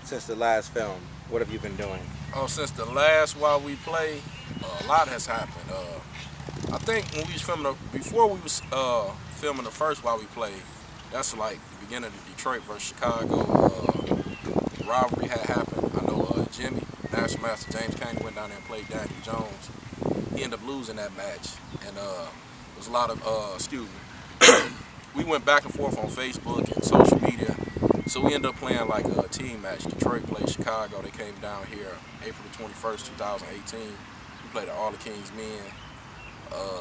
since the last film? What have you been doing? Oh, since the last while we played, a lot has happened. I think when we was filming, before we was filming the first while we played, that's like the beginning of the Detroit versus Chicago rivalry had happened. I know Jimmy, National Master James Kane went down there and played Daniel Jones. He ended up losing that match, and there was a lot of excuse me. We went back and forth on Facebook and social media, so we ended up playing like a team match. Detroit played Chicago. They came down here April the 21st, 2018. We played at All the Kings Men.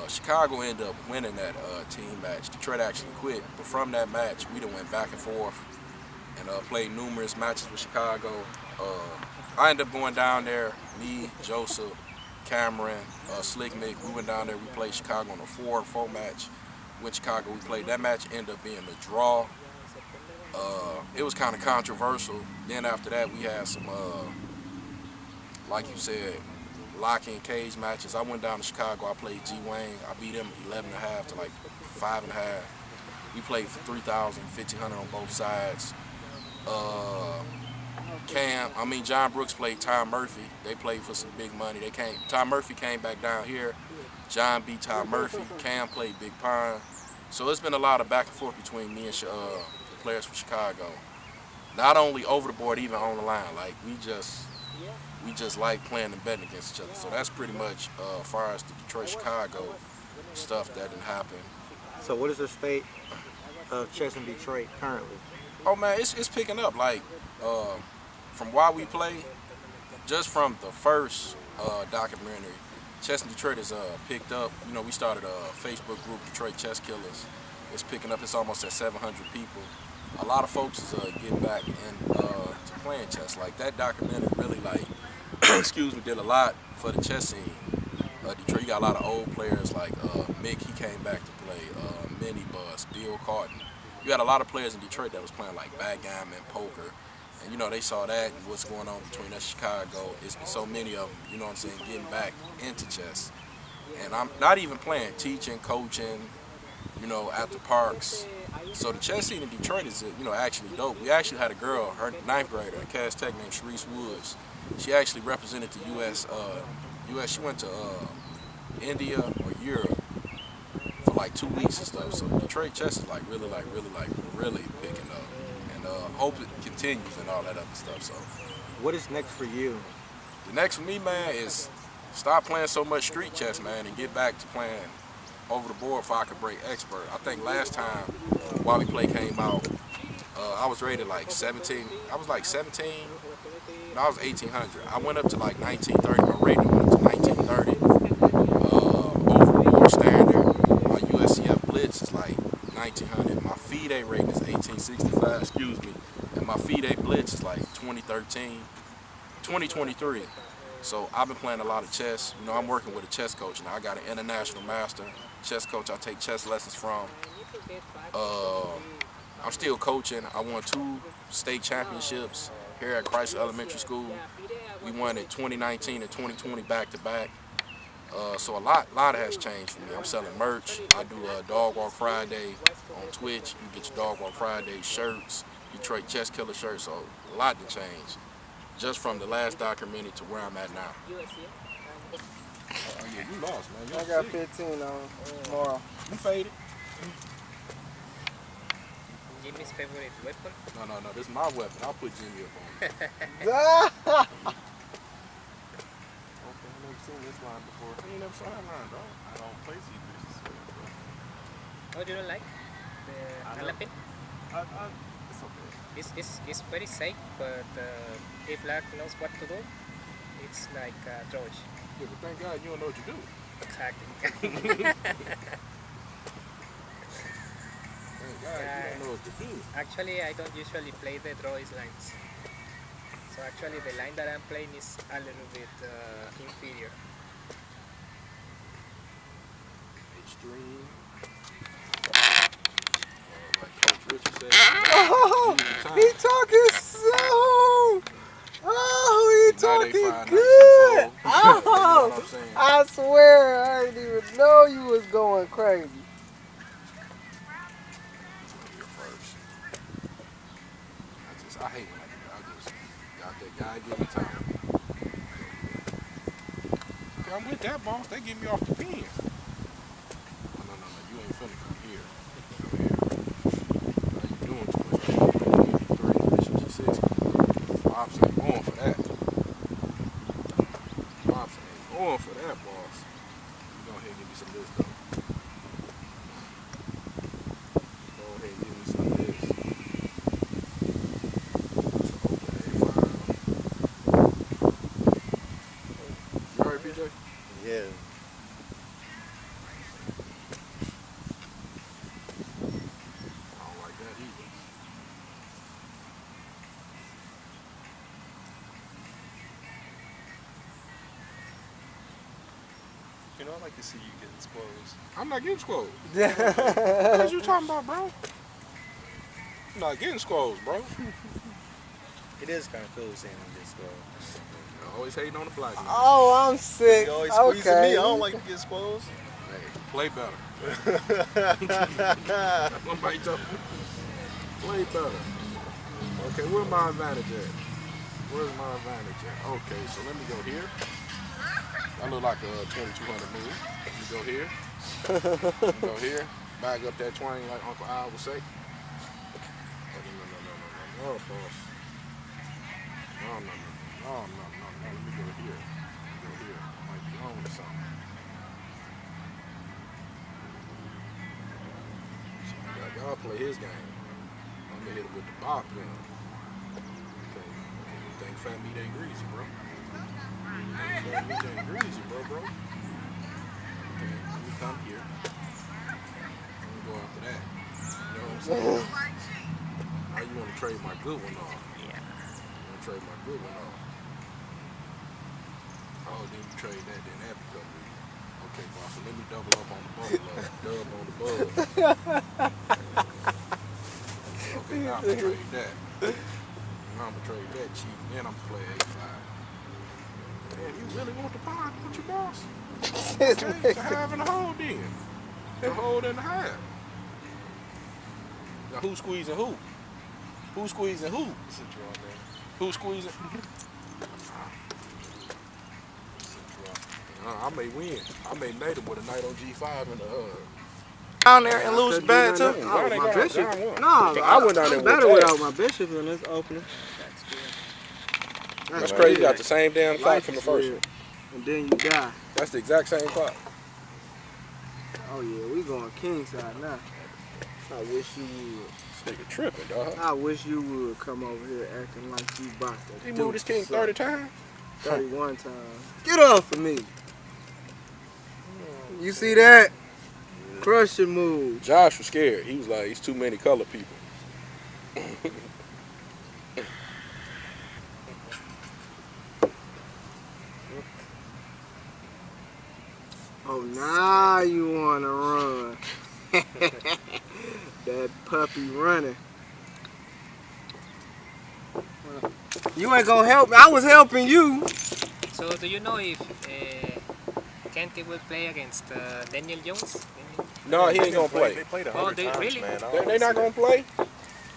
Chicago ended up winning that team match. Detroit actually quit, but from that match, we done went back and forth and played numerous matches with Chicago. I ended up going down there, me, Joseph, Cameron, Slick Mick. We went down there, we played Chicago in a 4-4 match. With Chicago, we played. That match ended up being a draw. It was kind of controversial. Then after that, we had some, like you said, lock-in cage matches. I went down to Chicago. I played G Wayne. I beat him 11.5 to like 5.5. We played for 3,000, 1,500 on both sides. John Brooks played Tom Murphy. They played for some big money. Tom Murphy came back down here. John beat Tom Murphy. Cam played Big Pine. So it's been a lot of back and forth between me and the players from Chicago. Not only over the board, even on the line. Like we just like playing and betting against each other. So that's pretty much as far as the Detroit-Chicago stuff that didn't happen. So what is the state of chess in Detroit currently? Oh man, it's picking up. Like from while we play, just from the first documentary, chess in Detroit is picked up. You know, we started a Facebook group, Detroit Chess Killers. It's picking up. It's almost at 700 people. A lot of folks is getting back to playing chess. Like that documentary really like, excuse me, did a lot for the chess scene. Detroit, you got a lot of old players like Mick. He came back to play. Minnie Bus, Bill Carton. You had a lot of players in Detroit that was playing like backgammon, poker. And you know, they saw that and what's going on between us and Chicago. It's been so many of them, you know what I'm saying, getting back into chess. And I'm not even playing, teaching, coaching, you know, at the parks. So the chess scene in Detroit is, you know, actually dope. We actually had a girl, her 9th grader at Cass Tech named Sharice Woods. She actually represented the U.S. She went to India or Europe for like 2 weeks and stuff. So Detroit chess is like really picking up. And hope it continues and all that other stuff. So what is next for you? The next for me, man, is stop playing so much street chess, man, and get back to playing over the board if I could break expert. I think last time while we play came out, I was rated like 17. I was like 17. No, I was 1800. I went up to like 1930. My rating went up to 1930. Over the board standard. My USCF blitz is like 1900. My FIDE rating is 1865. Excuse me. And my FIDE blitz is like 2023. So I've been playing a lot of chess. You know, I'm working with a chess coach now. I got an international master chess coach I take chess lessons from. I'm still coaching. I won 2 state championships here at Christ Elementary School. We won it 2019 and 2020 back to back. So a lot has changed for me. I'm selling merch. I do a Dawg Walk Friday on Twitch. You get your Dawg Walk Friday shirts, Detroit Chess Killer shirts. So a lot to change, just from the last documentary to where I'm at now. Oh yeah, you lost, man. I got 15 on Mauro. You faded. Jimmy's favorite weapon? No. This is my weapon. I'll put Jimmy up on it. Okay, I've never seen this line before. You ain't never saw that line, bro. I don't play secrets. Oh, you don't like the Alapin? It's okay. It's very safe, but if Black knows what to do, it's like George. Yeah, but thank God you don't know what you do. Exactly. Thank God you don't know what to do. Actually, I don't usually play the draws lines. So actually, the line that I'm playing is a little bit inferior. Extreme. Like Coach Richard said. Oh, he talking so. Oh, he talking good. good. You know what I'm Oh, saying? I swear I didn't even know you was going crazy. I hate when I do that. Got that guy give me time. Okay, I'm with that, boss. They get me off the pin. No. You ain't finna come here. Come here. No, you doing too much. Three, Bishop G6. Pops ain't going for that. Pops ain't going for that, boss. You go ahead and give me some of this, though. Go ahead and give me some of this. You heard, PJ? Yeah. I don't like that either. You know, I like to see you getting squoze. I'm not getting squoze. What you talking about, bro? I'm not getting squoze, bro. It is kind of cool seeing him get squirrel. You're always hating on the black man. Oh, I'm sick. You always squeezing Okay. me. I don't like to get squoze. Hey, play better. Somebody tell me. Play better. Okay, where's my advantage at? Where's my advantage at? Okay, so let me go here. That look like a 2200 move. Let me go here. Go here. Bag up that twang like Uncle Al would say. No, boss. No. Let me go here. Go here. Might be on to something. So y'all play his game. I'm gonna hit him with the bop gun. Okay. You think fat meat ain't greasy, bro? Fat meat ain't greasy, bro. Okay, let me come here. I'm gonna go after that. You know what I'm saying? Now you wanna trade my good one off. Yeah. You wanna trade my good one off. Oh, then you trade that, then that become real. Okay, boss, so let me double up on the bubble, dub on the bug. Okay, now I'm gonna trade that. Now I'm gonna trade that cheap, then I'm gonna play 8-5. Man, you really want the pond, don't you, boss? Okay, to have and a hold then. To hold and a half. Now who's squeezing who? Who's squeezing who? It's a draw, man. Who's squeezing? I may win. I may made him with a knight on G5 and down there and lose bad too. Oh, my bishop. No, I went down there I'm better with without my bishop in this opening. That's crazy. You got the same damn clock from the first one. And then you die. That's the exact same clock. Oh yeah, we going king side now. I wish you would. This nigga tripping, dog. I wish you would come over here acting like you about to He do moved his king 30 times. 31 times. Get off of me. You see that? Crush your move. Josh was scared. He was like, "It's too many color people." Oh, now you want to run. That puppy running. You ain't going to help me. I was helping you. So do you know if Kenty will play against Daniel Jones? No, he ain't gonna play. They played 100 Oh, they times, really? man. They not gonna play.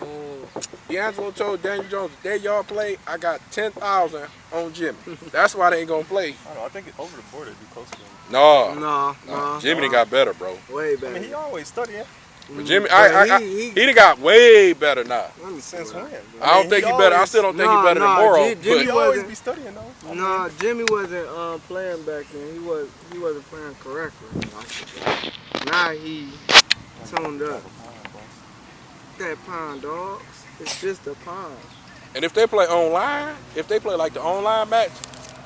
Oh, D'Angelo told Daniel Jones, "They y'all play. I got 10,000 on Jimmy. That's why they ain't gonna play." I don't know. I think over the board it'd be close to him. No, No. Jimmy done got better, bro. Way I better. mean, he always studying. But Jimmy, But he done got way better now. let me see Since what when? I don't think he better. I still don't think he better than Mauro. Jimmy He But always wasn't- be studying, though. No, Jimmy wasn't playing back then. He wasn't playing correctly. Now he tuned up. That pond, dogs. It's just a pond. and if they play online, if they play like the online match,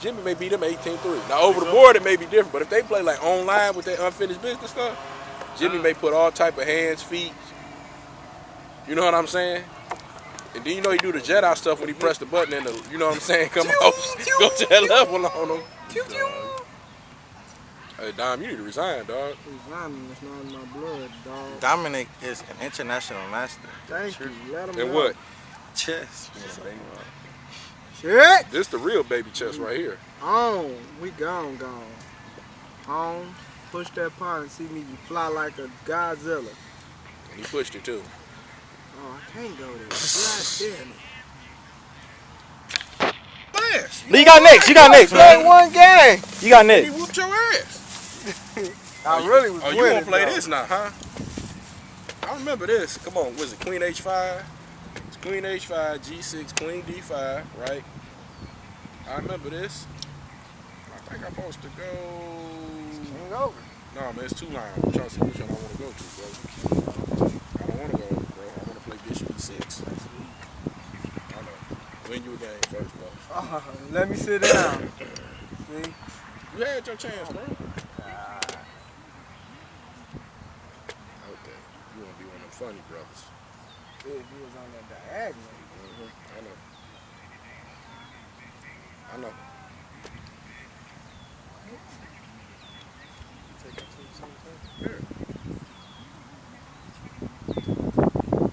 Jimmy may beat them 18-3. Now over the board it may be different, but if they play like online with that unfinished business stuff, Jimmy may put all type of hands, feet. You know what I'm saying? And then you know he do the Jedi stuff when he press the button and the, you know what I'm saying, come out, go to that level on him. Hey Dom, you need to resign, dog. Rhyming is not in my blood, dog. Dominic is an international master. Thank you. Let him And know. what? Chess. Shit. This the real baby chest right here. On. We gone. On. Push that pond and see me fly like a Godzilla. And he pushed it too. Oh, I can't go there. God damn it. ass. You got next. You got next, Played man. one game. You got He next. whooped your ass. I really was Oh, you winning. want to play though. this now, huh? I remember this. Come on, was it Queen H5? It's Queen H5, G6, Queen D5, right? I remember this. I think I'm supposed to go. King over. No, man, it's 2 lines. I'm trying to see which one I want to go to, bro. I don't want to go over, bro. I want to play Bishop E6. I know. Win you a game first, bro. Let me sit down. See? You had your chance, bro. Okay. You want to be one of them funny brothers. If he was on that diagonal. I know.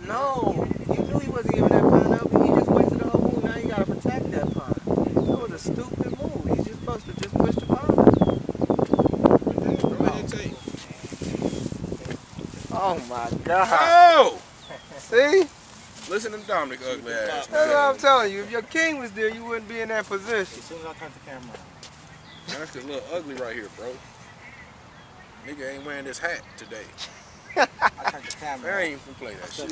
No, you knew he wasn't giving that pawn up, and he just wasted the whole move. Now you gotta protect that pawn. That was a stupid move. He's just supposed to just push the pawn. Go ahead and take. Oh my God. Oh! See? Listen to Dominic ugly ass. That's what I'm telling you. If your king was there, you wouldn't be in that position. As soon as I turn the camera on. That's a little ugly right here, bro. Nigga ain't wearing this hat today. I turned the camera I on. ain't even play that shit.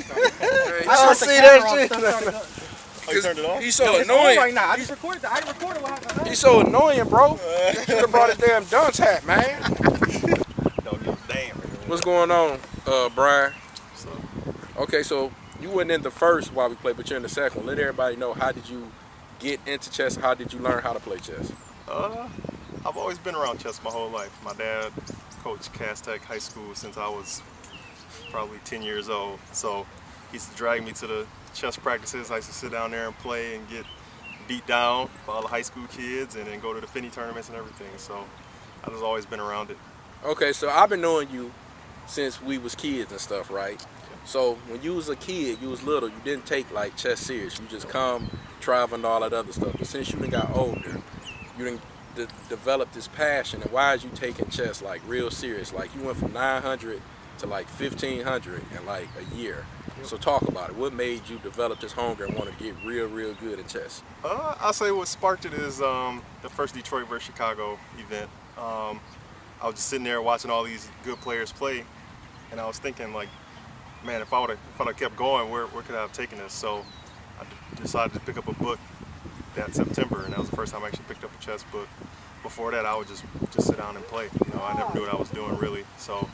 I don't see that shit. Oh, you turned it off? He's so annoying. Right now. I just recorded. I recorded what happened. He's so annoying, bro. You should have brought his damn dunce hat, man. Don't give a damn. What's going on, Brian? Okay, so you wasn't in the first while we played, but you're in the second one. Let everybody know, how did you get into chess? How did you learn how to play chess? I've always been around chess my whole life. My dad coached Cass Tech High School since I was probably 10 years old. So he used to drag me to the chess practices. I used to sit down there and play and get beat down by all the high school kids and then go to the Finney tournaments and everything. So I've just always been around it. Okay, so I've been knowing you since we was kids and stuff, right? So when you was a kid, you was little, you didn't take like chess serious. You just come, travel and all that other stuff. But since you done got older, you done developed this passion. And why is you taking chess like real serious? Like you went from 900 to like 1500 in like a year. So talk about it. What made you develop this hunger and want to get real good at chess? I'll say what sparked it is the first Detroit versus Chicago event. I was just sitting there watching all these good players play, and I was thinking like, man, if I would have kept going, where could I have taken this? So I decided to pick up a book that September, and that was the first time I actually picked up a chess book. Before that, I would just sit down and play. You know, I never knew what I was doing really. So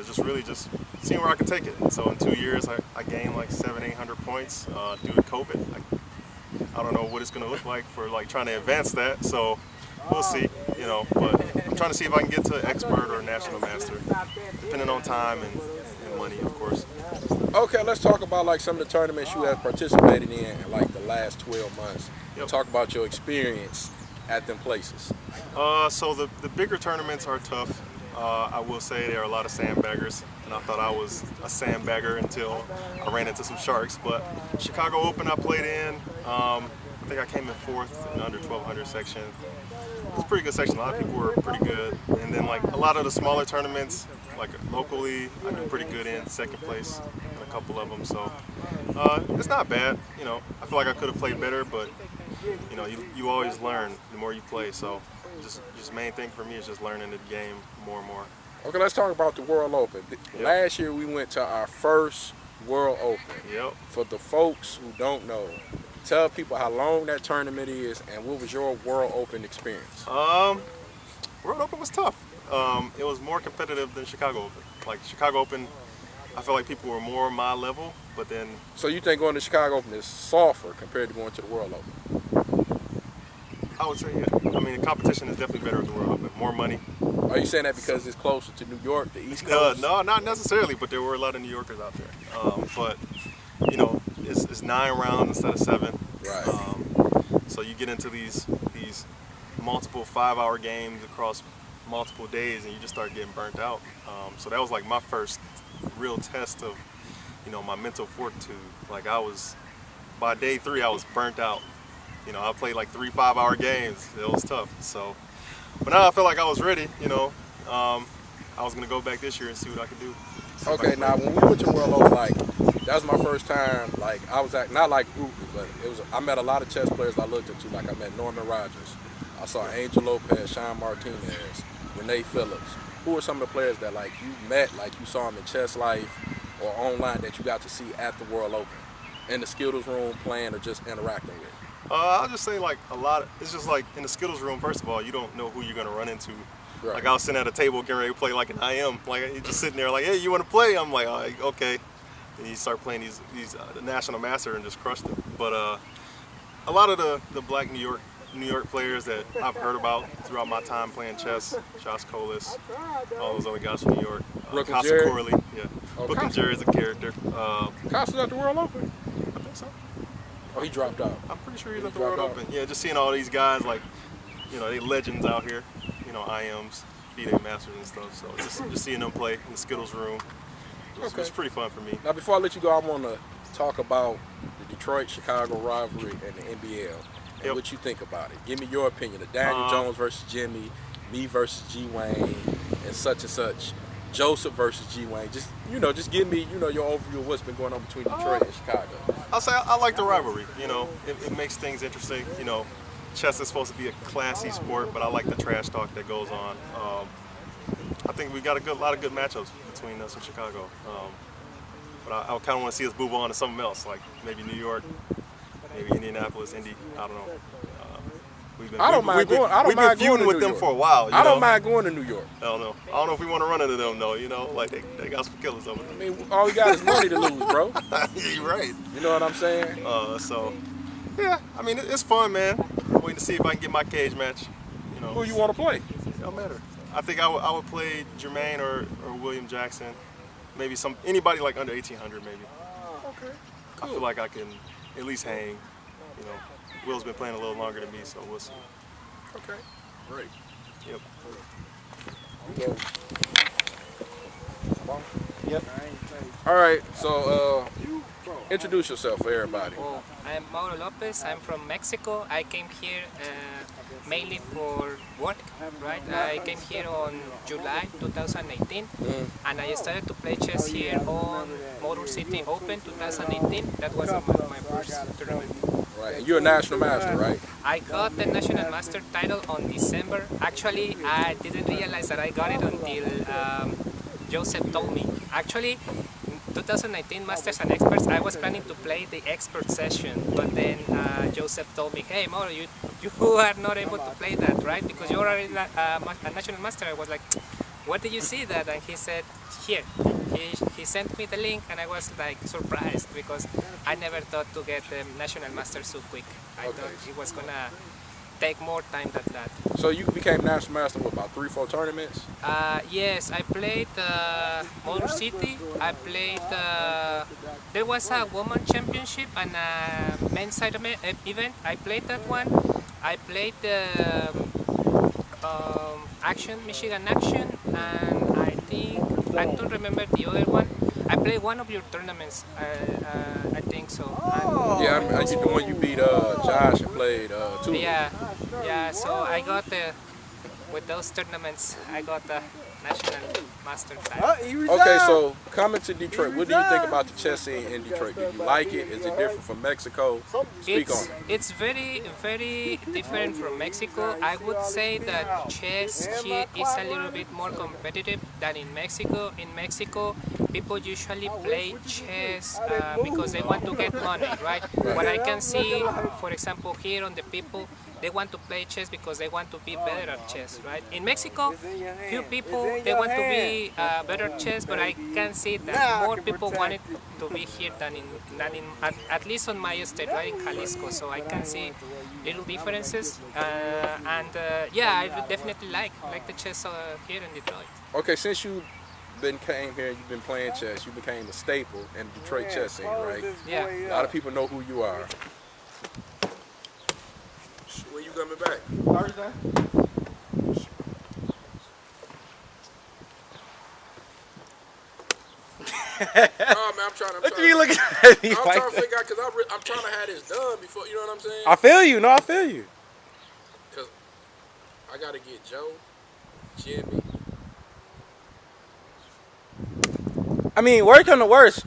just seeing where I could take it. So in 2 years, I gained like 700-800 points due to COVID. I don't know what it's going to look like for like trying to advance that. So we'll see. You know, but I'm trying to see if I can get to expert or national master, depending on time and money, of course. Okay, let's talk about like some of the tournaments you have participated in like the last 12 months. Yep. Talk about your experience at them places. So the bigger tournaments are tough. I will say there are a lot of sandbaggers, and I thought I was a sandbagger until I ran into some sharks. But Chicago Open I played in. I think I came in 4th in the under 1200 section. It was a pretty good section. A lot of people were pretty good. And then like a lot of the smaller tournaments, like locally, I did pretty good in 2nd place in a couple of them. So it's not bad. You know, I feel like I could have played better, but you know, you always learn the more you play. So just main thing for me is just learning the game more and more. Okay, let's talk about the World Open. Yep. Last year we went to our first World Open. Yep. For the folks who don't know, tell people how long that tournament is and what was your World Open experience? World Open was tough. It was more competitive than Chicago Open. Like Chicago Open, I feel like people were more my level, but then... So you think going to Chicago Open is softer compared to going to the World Open? I would say, yeah. I mean, the competition is definitely better at the World Open. More money. Are you saying that because it's closer to New York, the East Coast? No, not necessarily, but there were a lot of New Yorkers out there. But, you know, it's 9 rounds instead of 7. Right. So you get into these multiple 5-hour games across multiple days, and you just start getting burnt out. So that was like my first real test of, you know, my mental fortitude. Like by day 3, I was burnt out. You know, I played like 3 5-hour games. It was tough. So, but now I feel like I was ready. You know, I was gonna go back this year and see what I could do. Okay, now when we went to World Open, like that was my first time. Like I was at, not like groupie, but it was. I met a lot of chess players I looked into. Like I met Norman Rogers. I saw Angel Lopez, Sean Martinez, Renee Phillips. Who are some of the players that like you met, like you saw them in Chess Life or online that you got to see at the World Open, in the Skittles room playing or just interacting with? I'll just say like a lot. It's just like in the Skittles room. First of all, you don't know who you're gonna run into. Right. Like I was sitting at a table getting ready to play like an IM. Like he's just sitting there like, hey, you want to play? I'm like, oh, okay. And you start playing these the National Master and just crushed them. But a lot of the black New York players that I've heard about throughout my time playing chess, Josh Colas, all those other guys from New York, Costa Corley, yeah. Oh, Brooke and Jerry is a character. Costa's at the World Open? I think so. Oh, he dropped out. I'm pretty sure he's at the World Open. Yeah, just seeing all these guys like, they legends out here. IMs, FIDE Masters and stuff. So just seeing them play in the Skittles room, it was pretty fun for me. Now, before I let you go, I want to talk about the Detroit-Chicago rivalry and the NBL and what you think about it. Give me your opinion. The Daniel Jones versus Jimmy, me versus G. Wayne, and such. Joseph versus G. Wayne. Just give me, your overview of what's been going on between Detroit and Chicago. I'll say I like the rivalry. It makes things interesting. Chess is supposed to be a classy sport, but I like the trash talk that goes on. I think we got a lot of good matchups between us and Chicago. But I kind of want to see us move on to something else, like maybe New York, maybe Indianapolis, Indy. I don't know. We've been feuding with them for a while. I don't mind going to New York. I don't know if we want to run into them though. Like they got some killers over there. I mean, all we got is money to lose, bro. You're right. You know what I'm saying? So yeah, I mean it's fun, man. Waiting to see if I can get my cage match. Who you want to play? It don't matter. I think I would play Jermaine or William Jackson. Maybe anybody like under 1800 maybe. Okay. Cool. I feel like I can at least hang. Will's been playing a little longer than me, so we'll see. Okay. Great. Yep. Yep. All right. So introduce yourself for everybody. Oh, I'm Mauro Lopez. I'm from Mexico. I came here mainly for work, right? I came here on July 2018, and I started to play chess here on Motor City Open 2018. That was my first tournament. Right, and you're a national master, right? I got the national master title on December. Actually, I didn't realize that I got it until Joseph told me. Actually, 2019 Masters and Experts, I was planning to play the expert session, but then Joseph told me, hey Mauro, you are not able to play that, right? Because you're already a national master. I was like, where did you see that? And he said, here. He sent me the link, and I was like surprised because I never thought to get the national master so quick. I thought it was gonna take more time than that. So you became national master with about 3-4 tournaments? Yes, I played Motor City. I played. There was a woman championship and a men's side event. I played that one. I played the Michigan Action, and I think I don't remember the other one. I played one of your tournaments. I think so. Yeah, I the one you beat Josh and played too. Yeah. So I got with those tournaments, I got the national master title. Okay, so coming to Detroit, what do you think about the chess scene in Detroit? Do you like it? Is it different from Mexico? Speak on it. It's very, very different from Mexico. I would say that chess here is a little bit more competitive than in Mexico. In Mexico, people usually play chess because they want to get money, right? What I can see, for example, here on the people, they want to play chess because they want to be better at chess, right? In Mexico, few people, they want to be better at chess, but I can see that more people want it to be here than at least on my state, right, in Jalisco. So I can see little differences, and yeah, I definitely like the chess here in Detroit. Okay, since you came here, you've been playing chess, you became a staple in the Detroit chess scene, right? Yeah. A lot of people know who you are. When you coming back? Thursday. Oh man, I'm trying to Look at me looking at me. I'm trying to figure out because I'm trying to have this done before. You know what I'm saying? I feel you. No, I feel you. Because I got to get Joe, Jimmy. I mean, worst come to worst,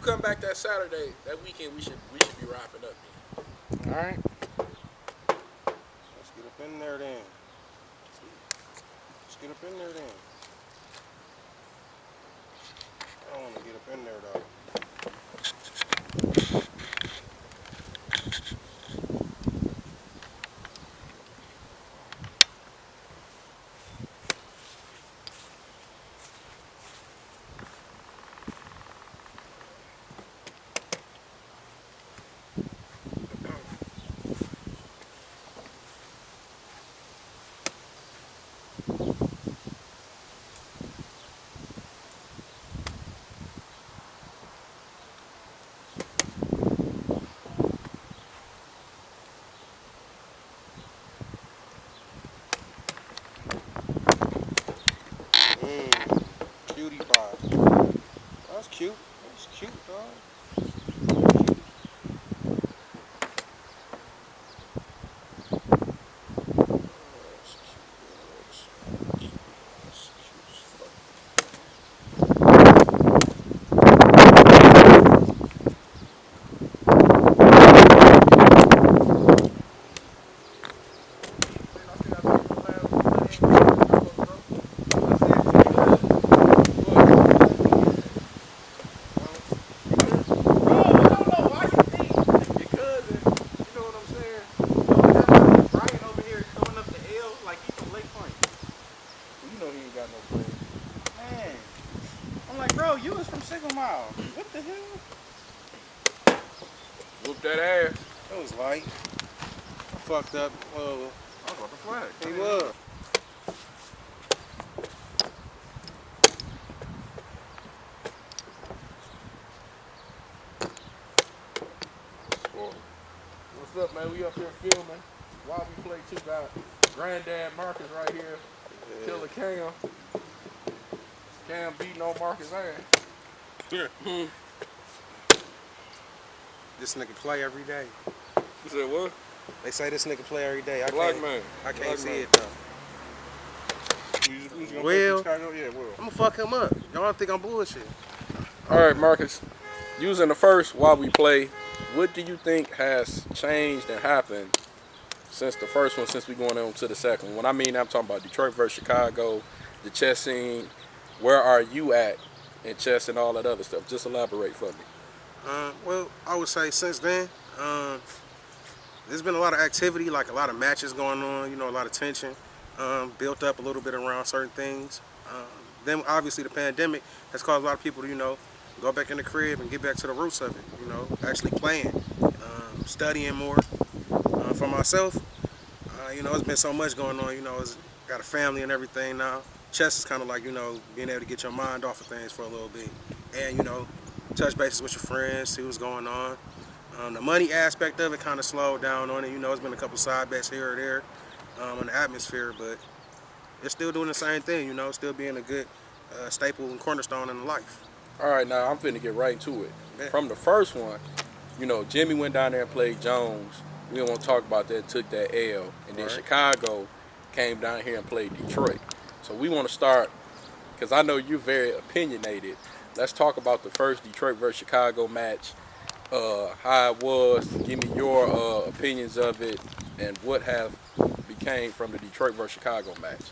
come back that Saturday, that weekend, we should be wrapping up. All right. Let's get up in there then. Let's get up in there then. I don't want to get up in there though. Cutie pie. That's cute. That's cute, dog. What the hell? Whoop that ass. That was light. I fucked up. I was about to flag. He was. What's up, man? We up here filming while we play too. Got Granddad Marcus right here. Yeah. Killer Cam. Cam beating on Marcus' ass. This nigga play every day. You said what? They say this nigga play every day. I can't see it though. Well, I'm gonna fuck him up. Y'all think I'm bullshit. All right, Marcus. Using the first while we play, what do you think has changed and happened since the first one, since we going on to the second one? When I mean, I'm talking about Detroit versus Chicago, the chess scene. Where are you at in chess and all that other stuff? Just elaborate for me. Well, I would say since then, there's been a lot of activity, like a lot of matches going on, you know, a lot of tension built up a little bit around certain things. Then obviously the pandemic has caused a lot of people to, you know, go back in the crib and get back to the roots of it, you know, actually playing, studying more. For myself, you know, it's been so much going on, you know, got a family and everything now. Chess is kind of like, you know, being able to get your mind off of things for a little bit and, you know, touch bases with your friends, see what's going on. The money aspect of it kind of slowed down on it. You know, it's been a couple side bets here or there in the atmosphere, but it's still doing the same thing, you know, still being a good staple and cornerstone in life. All right, now I'm finna get right to it. Yeah. From the first one, you know, Jimmy went down there and played Jones. We don't want to talk about that, took that L. And then Chicago came down here and played Detroit. So we want to start, because I know you're very opinionated. Let's talk about the first Detroit versus Chicago match, how it was. Give me your opinions of it and what have became from the Detroit versus Chicago match.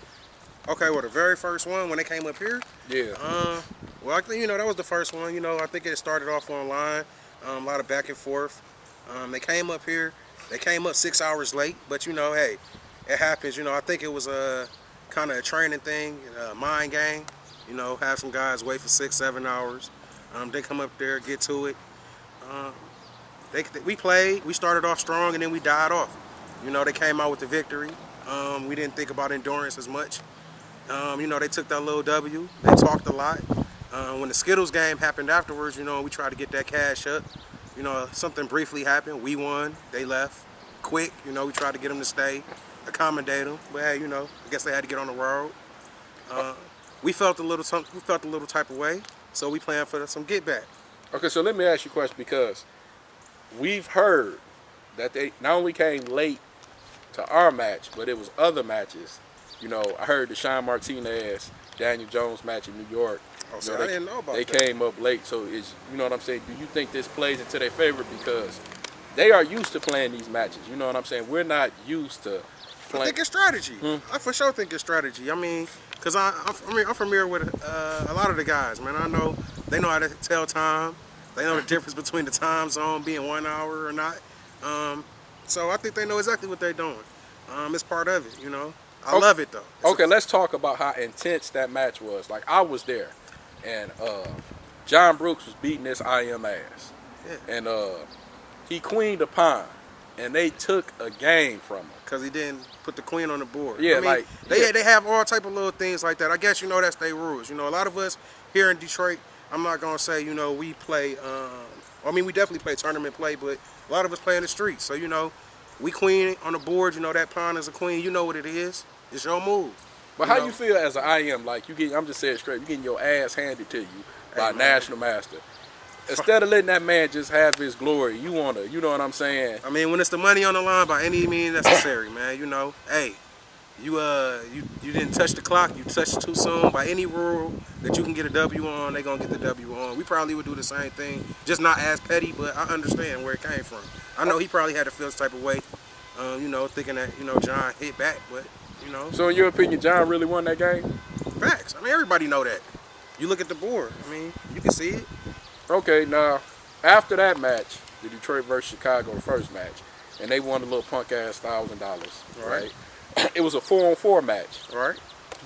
Okay, well, the very first one when they came up here. Yeah. Well, I think, you know, that was the first one. You know, I think it started off online, a lot of back and forth. They came up here. They came up 6 hours late, but you know, hey, it happens. You know, I think it was kind of a training thing, mind game. You know, have some guys wait for 6-7 hours. They come up there, get to it. We played. We started off strong, and then we died off. You know, they came out with the victory. We didn't think about endurance as much. You know, they took that little W. They talked a lot. When the Skittles game happened afterwards, you know, we tried to get that cash up. You know, something briefly happened. We won. They left quick. You know, we tried to get them to stay, accommodate them. But hey, you know, I guess they had to get on the road. We felt a little type of way, so we planned for some get back. Okay, so let me ask you a question, because we've heard that they not only came late to our match, but it was other matches. You know, I heard the Sean Martinez, Daniel Jones match in New York. Oh, so I didn't know about they that. came up late, so it's, you know what I'm saying? Do you think this plays into their favor because they are used to playing these matches? You know what I'm saying? We're not used to playing. I think it's strategy. I for sure think it's strategy. I mean, because I'm familiar with a lot of the guys, man. I know they know how to tell time. They know the difference between the time zone being 1 hour or not. So I think they know exactly what they're doing. It's part of it, you know. I love it, though. Okay, let's talk about how intense that match was. Like, I was there, and John Brooks was beating this IM ass. Yeah. And he queened a pawn, and they took a game from him. Because he didn't put the queen on the board. Yeah, I mean, they have all type of little things like that. I guess, you know, that's their rules. You know, a lot of us here in Detroit, I'm not going to say, you know, we play, I mean, we definitely play tournament play, but a lot of us play in the streets. So, you know, we queen on the board, you know, that pawn is a queen. You know what it is. It's your move. But how you feel as an IM? Like, I'm just saying straight, you getting your ass handed to you by a national master. Instead of letting that man just have his glory, you want to, you know what I'm saying? I mean, when it's the money on the line, by any means necessary, man, you know, hey, you didn't touch the clock, you touched too soon. By any rule that you can get a W on, they're going to get the W on. We probably would do the same thing, just not as petty, but I understand where it came from. I know he probably had to feel this type of way, you know, thinking that, you know, John hit back, but, you know. So in your opinion, John really won that game? Facts. I mean, everybody know that. You look at the board, I mean, you can see it. Okay, now, after that match, the Detroit versus Chicago, the first match, and they won a little punk-ass $1,000, right? It was a 4-on-4 match. Right.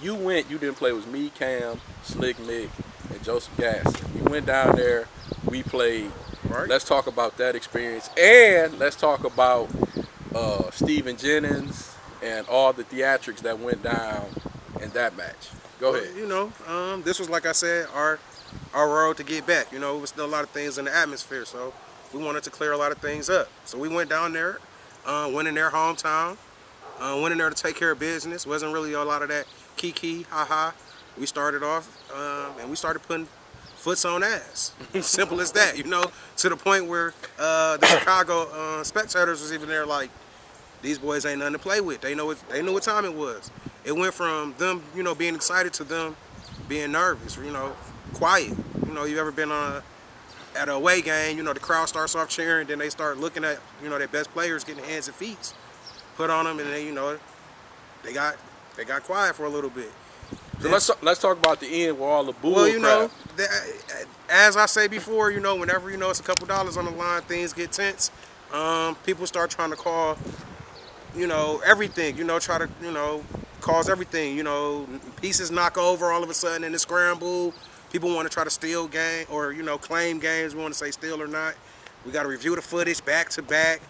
You went, you didn't play, it was me, Cam, Slick Nick, and Joseph Gasson. You went down there, we played. Right. Let's talk about that experience, and let's talk about Stephen Jennings and all the theatrics that went down in that match. Go ahead. You know, this was, like I said, our road to get back. You know, there was still a lot of things in the atmosphere, so we wanted to clear a lot of things up. So we went down there, went in their hometown, went in there to take care of business. Wasn't really a lot of that kiki, haha. We started off, and we started putting foots on ass. Simple as that, you know, to the point where the Chicago spectators was even there like, these boys ain't nothing to play with. They knew what time it was. It went from them, you know, being excited to them being nervous, you know, quiet. You know, you ever been at an away game, you know, the crowd starts off cheering, then they start looking at, you know, their best players getting hands and feet put on them, and then, you know, they got quiet for a little bit. So let's talk about the end with all the bull Well, you know, crap. as I say before, you know, whenever, you know, it's a couple dollars on the line, things get tense. People start trying to call, you know, everything, you know, try to, you know, cause everything, you know, pieces knock over all of a sudden in the scramble. People want to try to steal game or, you know, claim games. We want to say steal or not. We got to review the footage back to back.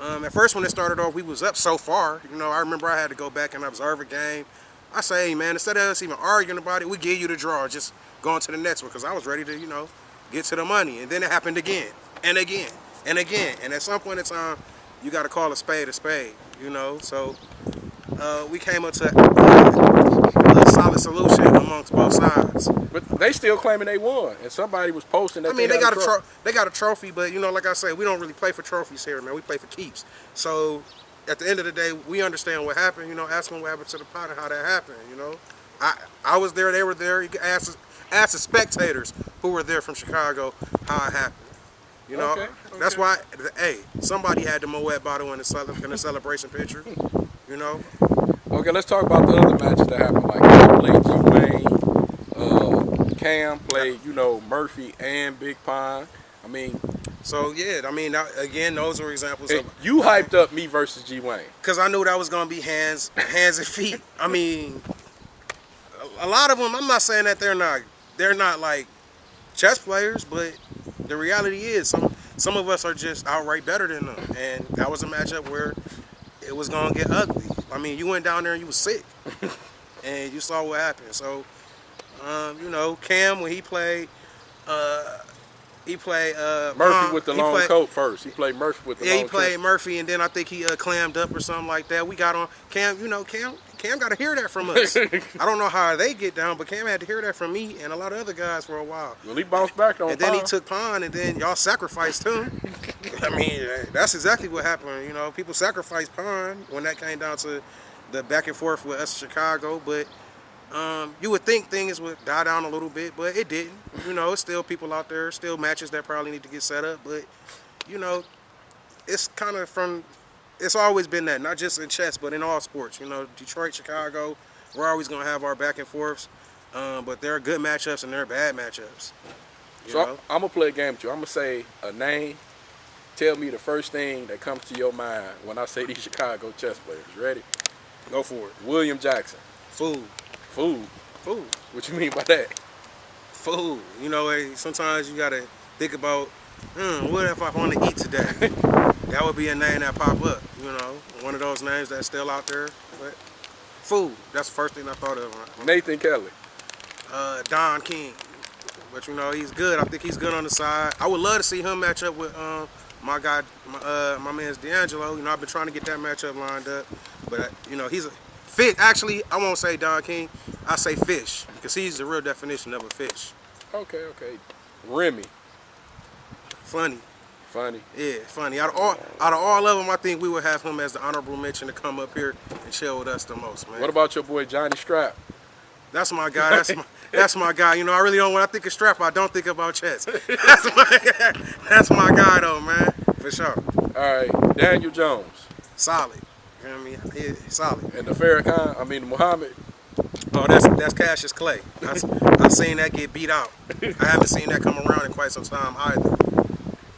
At first when it started off, we was up so far. You know, I remember I had to go back and observe a game. I say, hey, man, instead of us even arguing about it, we give you the draw. Just go on to the next one because I was ready to, you know, get to the money. And then it happened again and again and again. And at some point in time, you got to call a spade, you know. So we came up to a solid solution amongst both sides. But they still claiming they won, and somebody was posting that. I mean, they got a trophy, but you know, like I say, we don't really play for trophies here, man. We play for keeps. So at the end of the day, we understand what happened. You know, ask them what happened to the pot and how that happened. You know, I was there, they were there. You can ask the spectators who were there from Chicago how it happened. You know, okay. That's why. Hey, somebody had the Moet bottle in the celebration picture. You know. Okay, let's talk about the other matches that happened. Like I played G-Wayne, Cam played, you know, Murphy and Big Pine. I mean, so yeah, I mean, again, those are examples of you hyped up me versus G-Wayne because I knew that was gonna be hands and feet. I mean, a lot of them. I'm not saying that they're not like chess players, but the reality is some of us are just outright better than them, and that was a matchup where it was gonna get ugly. I mean, you went down there and you was sick, and you saw what happened. So, you know, Cam when he played Murphy with the long coat first. He played Murphy with the long coat. Yeah, he played Murphy, and then I think he clammed up or something like that. We got on Cam. You know, Cam got to hear that from us. I don't know how they get down, but Cam had to hear that from me and a lot of other guys for a while. Well, he bounced back on and then he took Pond, and then y'all sacrificed him. I mean, that's exactly what happened. You know, people sacrificed Pond when that came down to the back and forth with us in Chicago. But You would think things would die down a little bit, but it didn't. You know, it's still people out there, still matches that probably need to get set up. But, you know, it's kind of it's always been that, not just in chess, but in all sports. You know, Detroit, Chicago, we're always going to have our back and forths. But there are good matchups and there are bad matchups. So I'm going to play a game with you. I'm going to say a name. Tell me the first thing that comes to your mind when I say these Chicago chess players. Ready? Go for it. William Jackson. Food. Food. Food. What you mean by that? Food. You know, sometimes you got to think about, what if I want to eat today? That would be a name that pop up, you know. One of those names that's still out there. But food. That's the first thing I thought of. Nathan Kelly. Don King. But, you know, he's good. I think he's good on the side. I would love to see him match up with my guy, my man's D'Angelo. You know, I've been trying to get that matchup lined up. But, you know, he's a fish. Actually, I won't say Don King. I say fish because he's the real definition of a fish. Okay. Remy. Funny. Yeah, funny. Out of all of them, I think we would have him as the honorable mention to come up here and chill with us the most, man. What about your boy Johnny Strap? That's my guy. That's my guy. You know, I really don't. When I think of Strap, I don't think about chess. That's my guy, though, man, for sure. All right, Daniel Jones. Solid. You know what I mean? Yeah, solid. And the Farrakhan, Muhammad. Oh, that's Cassius Clay. I've seen that get beat out. I haven't seen that come around in quite some time either.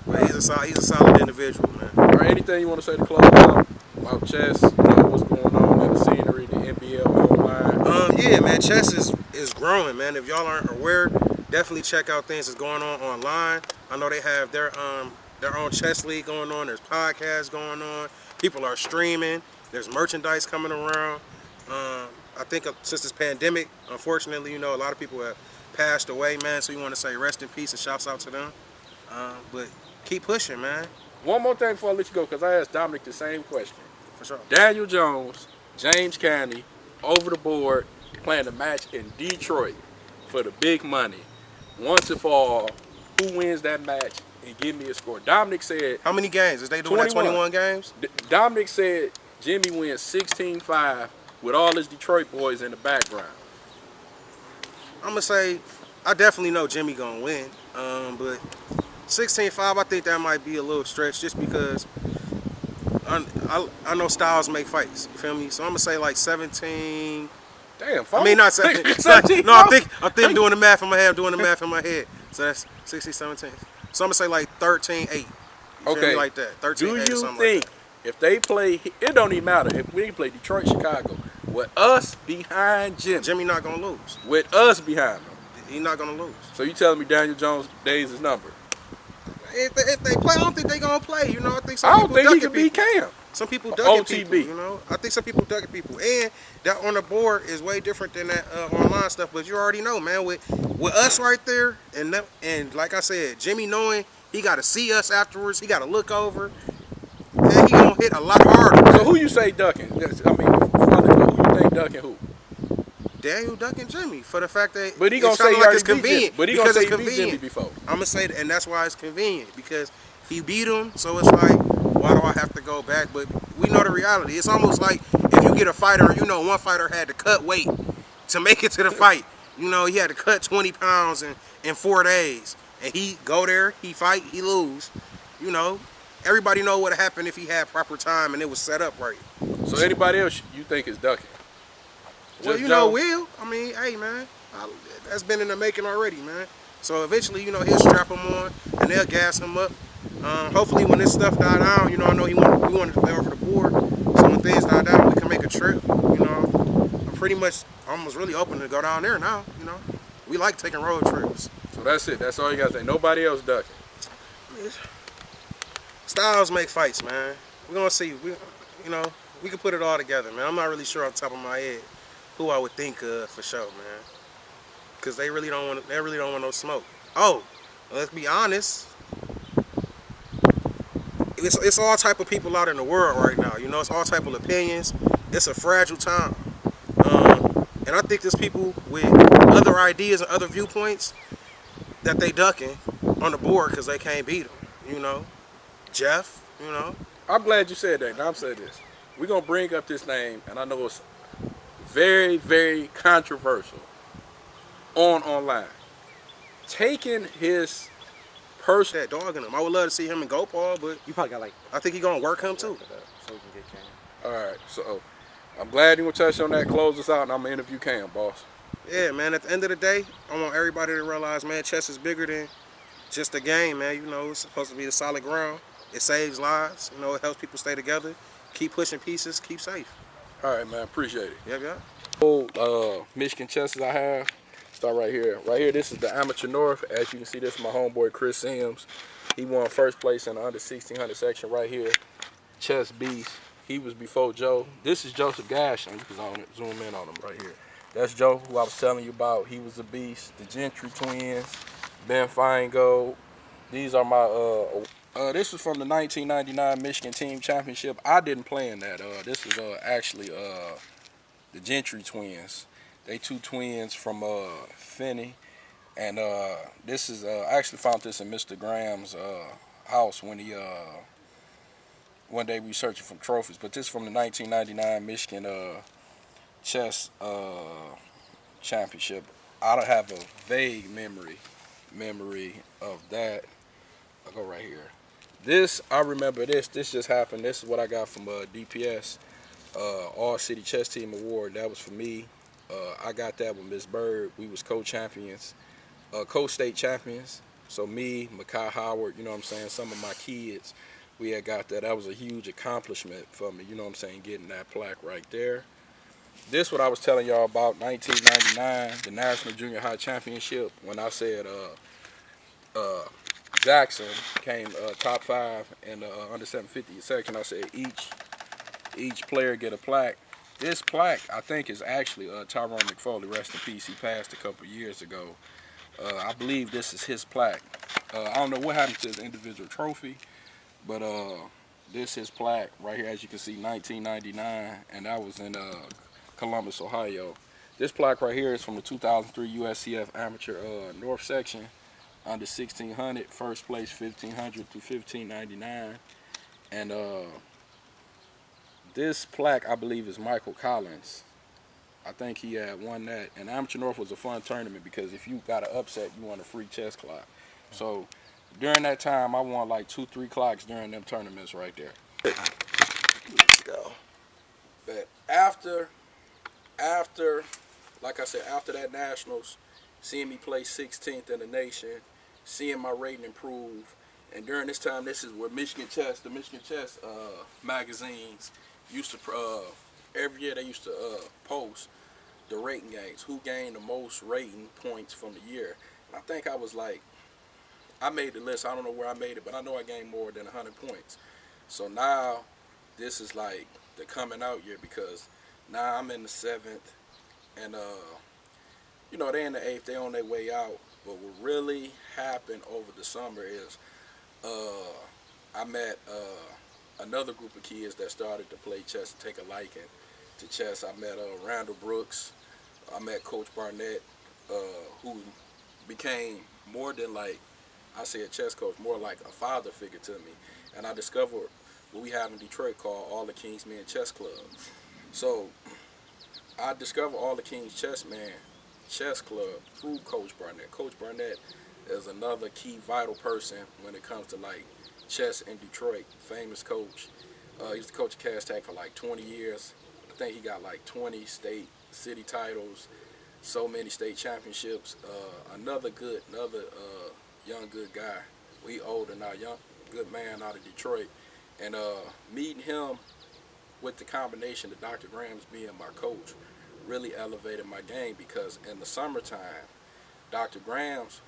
But he's a solid individual, man. All right, anything you want to say to close out about chess? You know, what's going on in the scenery, the NBL online? Yeah, man, chess is growing, man. If y'all aren't aware, definitely check out things that's going on online. I know they have their own chess league going on. There's podcasts going on. People are streaming. There's merchandise coming around. I think since this pandemic, unfortunately, you know, a lot of people have passed away, man. So you want to say rest in peace and shouts out to them. But keep pushing, man. One more thing before I let you go, because I asked Dominic the same question. For sure. Daniel Jones, James Caney, over the board, playing a match in Detroit for the big money. Once and for all, who wins that match? And give me a score. Dominic said... How many games? Is they doing 21 games? Dominic said Jimmy wins 16-5 with all his Detroit boys in the background. I'm going to say, I definitely know Jimmy going to win. But 16-5, I think that might be a little stretch just because I know styles make fights. You feel me? So I'm going to say like 17... Damn, I mean, not 17. 17 No, I think doing the math in my head. I'm doing the math in my head. So that's 16, 17. So I'm going to say like 13-8. Okay. Like that. 13-8 Do or you something think like if they play, it don't even matter, if we play Detroit, Chicago, with us behind Jimmy. Jimmy not going to lose. With us behind him. He's not going to lose. So you telling me Daniel Jones' days is numbered? If they play, I don't think they're going to play. You know, I think I don't think he can beat Cam. Some people ducking OTB. people, you know. I think some people ducking people. And that on the board is way different than that online stuff. But you already know, man, with us right there, and like I said, Jimmy knowing he got to see us afterwards, he got to look over, and he going to hit a lot harder. So who you say ducking? Who you think ducking who? Daniel ducking Jimmy for the fact that But he going to say he already beat Jimmy. But he going to say he beat convenient. Jimmy before. I'm going to say that, and that's why it's convenient, because he beat him, so it's like, why do I have to go back? But we know the reality. It's almost like if you get a fighter, you know, one fighter had to cut weight to make it to the fight. You know, he had to cut 20 pounds in 4 days. And he go there, he fight, he lose. You know, everybody know what happened if he had proper time and it was set up right. So anybody else you think is ducking? Well, you know, Will. I mean, hey, man, that's been in the making already, man. So eventually, you know, he'll strap him on and they'll gas him up. Hopefully when this stuff die down, you know, I know we wanted to play over the board. So when things die down, we can make a trip. You know, I'm pretty much almost really open to go down there now. You know, we like taking road trips. So that's it. That's all you got to say. Nobody else ducking. Styles make fights, man. We're gonna see. You know, we can put it all together, man. I'm not really sure off the top of my head who I would think of for sure, man. Cause they really don't want no smoke. Oh, let's be honest. It's all type of people out in the world right now. You know, it's all type of opinions. It's a fragile time. And I think there's people with other ideas and other viewpoints that they ducking on the board because they can't beat them. You know, Jeff. You know. I'm glad you said that. Now I'm saying this. We're gonna bring up this name, and I know it's very, very controversial online. Taking his personal That dog in him. I would love to see him and Gopal, but You probably got like I think he gonna work him too. so we can get Cam. All right, so I'm glad you want to touch on that. Close us out, and I'm gonna interview Cam, boss. Yeah, man. At the end of the day, I want everybody to realize, man, chess is bigger than just a game, man. You know, it's supposed to be the solid ground. It saves lives. You know, it helps people stay together. Keep pushing pieces. Keep safe. All right, man, appreciate it. Yep, yep. Michigan chesses I have. Start right here. Right here, this is the Amateur North. As you can see, this is my homeboy Chris Sims. He won first place in the under 1600 section right here. Chess beast. He was before Joe. This is Joseph Gashin. You can zoom in on him right here. That's Joe, who I was telling you about. He was a beast. The Gentry twins, Ben Feingold. These are my this was from the 1999 Michigan Team Championship. I didn't play in that. This was actually the Gentry twins. They two twins from Finney, and this is I actually found this in Mr. Graham's house when he one day researching for trophies. But this is from the 1999 Michigan chess championship. I don't have a vague memory of that. I'll go right here. This, I remember this just happened. This is what I got from DPS, All City Chess Team Award. That was for me. I got that with Miss Bird. We was co-champions, co-state champions. So me, Makai Howard, you know what I'm saying, some of my kids, we had got that. That was a huge accomplishment for me, you know what I'm saying, getting that plaque right there. This what I was telling y'all about, 1999, the National Junior High Championship, when I said Jackson came top 5 in the under 750 section. I said each player get a plaque. This plaque, I think, is actually Tyrone McFoley, rest in peace. He passed a couple years ago. I believe this is his plaque. I don't know what happened to his individual trophy, but this is his plaque right here, as you can see, 1999, and that was in Columbus, Ohio. This plaque right here is from the 2003 USCF Amateur North Section, under 1600, first place 1500 through 1599, and this plaque, I believe, is Michael Collins. I think he had won that. And Amateur North was a fun tournament because if you got an upset, you won a free chess clock. So during that time, I won like 2-3 clocks during them tournaments right there. Let's go. But after, like I said, after that Nationals, seeing me play 16th in the nation, seeing my rating improve, and during this time, this is where the Michigan Chess magazines used to, every year they used to post the rating games, who gained the most rating points from the year. And I think I was like, I made the list. I don't know where I made it, but I know I gained more than 100 points. So now this is like the coming out year, because now I'm in the 7th, and you know, they in the 8th, they on their way out. But what really happened over the summer is I met another group of kids that started to play chess and take a liking to chess. I met Randall Brooks. I met Coach Barnett, who became more than like, I say a chess coach, more like a father figure to me. And I discovered what we have in Detroit called All the King's Men Chess Club. So I discovered All the King's Chessmen Chess Club through Coach Barnett. Coach Barnett is another key vital person when it comes to like chess in Detroit. Famous coach. He was the coach of Cass Tag for like 20 years. I think he got like 20 state, city titles, so many state championships. Another young good guy. We older now, young good man out of Detroit. And meeting him with the combination of Dr. Graham's being my coach really elevated my game, because in the summertime, Dr. Graham's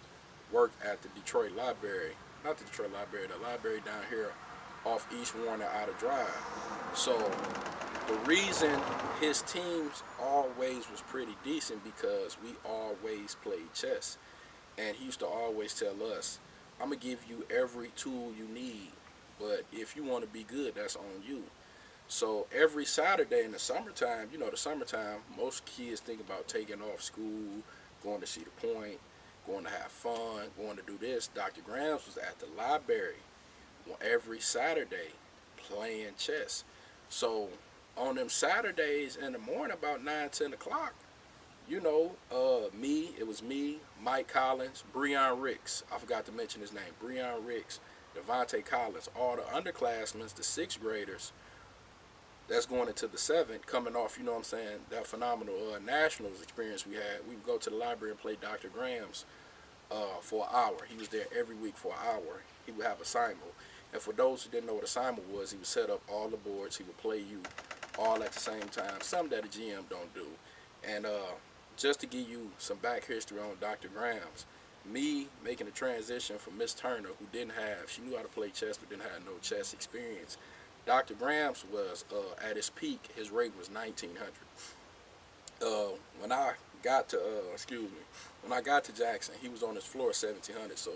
worked at the Detroit Library. Not the Detroit Library, the library down here off East Warner out of Drive. So the reason his teams always was pretty decent because we always played chess. And he used to always tell us, I'm going to give you every tool you need, but if you want to be good, that's on you. So every Saturday in the summertime, you know, the summertime, most kids think about taking off school, going to see the point, going to have fun, going to do this. Dr. Graham's was at the library every Saturday playing chess. So on them Saturdays in the morning about 9, 10 o'clock, you know, it was me, Mike Collins, Breon Ricks. I forgot to mention his name. Breon Ricks, Devontae Collins, all the underclassmen, the sixth graders that's going into the seventh, coming off, you know what I'm saying, that phenomenal nationals experience we had. We would go to the library and play Dr. Graham's for an hour. He was there every week for an hour. He would have a simul. And for those who didn't know what a simul was, he would set up all the boards. He would play you all at the same time, something that a GM don't do. And just to give you some back history on Dr. Graham's, me making the transition from Miss Turner, who she knew how to play chess but didn't have no chess experience. Dr. Graham's was at his peak, his rate was 1900. When I got to when I got to Jackson, he was on his floor 1700. So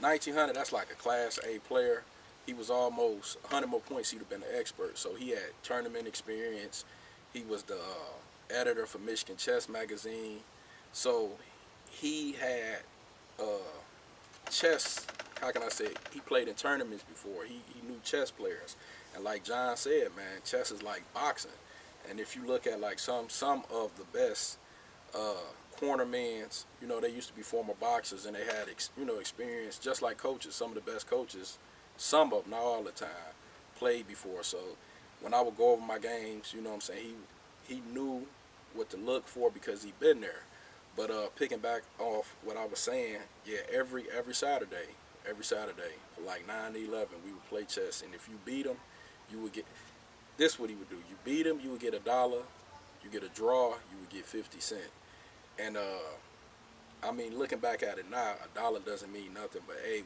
1900, that's like a class A player. He was almost 100 more points. He'd have been an expert. So he had tournament experience. He was the editor for Michigan Chess Magazine. So he had chess. How can I say? He played in tournaments before. He knew chess players. And like John said, man, chess is like boxing. And if you look at like some of the best cornermans, you know, they used to be former boxers and they had experience, just like coaches. Some of the best coaches, some of them, not all the time, played before. So when I would go over my games, you know what I'm saying, he knew what to look for because he'd been there. But picking back off what I was saying, yeah, every Saturday for like 9 to 11, we would play chess. And if you beat him, you would get, this what he would do. You beat him, you would get $1. You get a draw, you would get 50 cents. And I mean, looking back at it now, $1 doesn't mean nothing. But hey,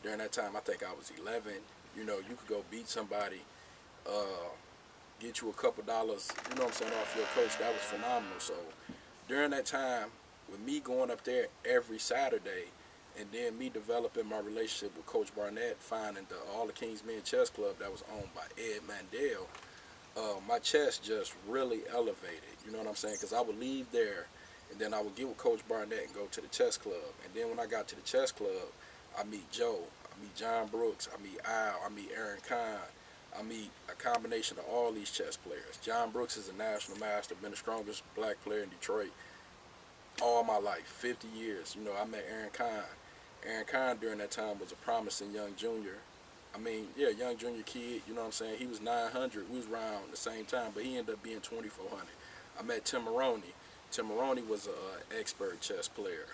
during that time, I think I was 11, you know, you could go beat somebody, get you a couple dollars, you know what I'm saying, off your coach. That was phenomenal. So during that time, with me going up there every Saturday, and then me developing my relationship with Coach Barnett, finding all the King's Men Chess Club that was owned by Ed Mandel, my chess just really elevated, you know what I'm saying? Because I would leave there, and then I would get with Coach Barnett and go to the chess club. And then when I got to the chess club, I meet Joe, I meet John Brooks, I meet Al, I meet Aaron Kahn, I meet a combination of all these chess players. John Brooks is a national master, been the strongest black player in Detroit all my life, 50 years. You know, I met Aaron Kahn. Aaron Kahn during that time was a promising young junior. I mean, yeah, young junior kid, you know what I'm saying? He was 900. We was around the same time, but he ended up being 2,400. I met Tim Maroney. Tim Maroney was an expert chess player.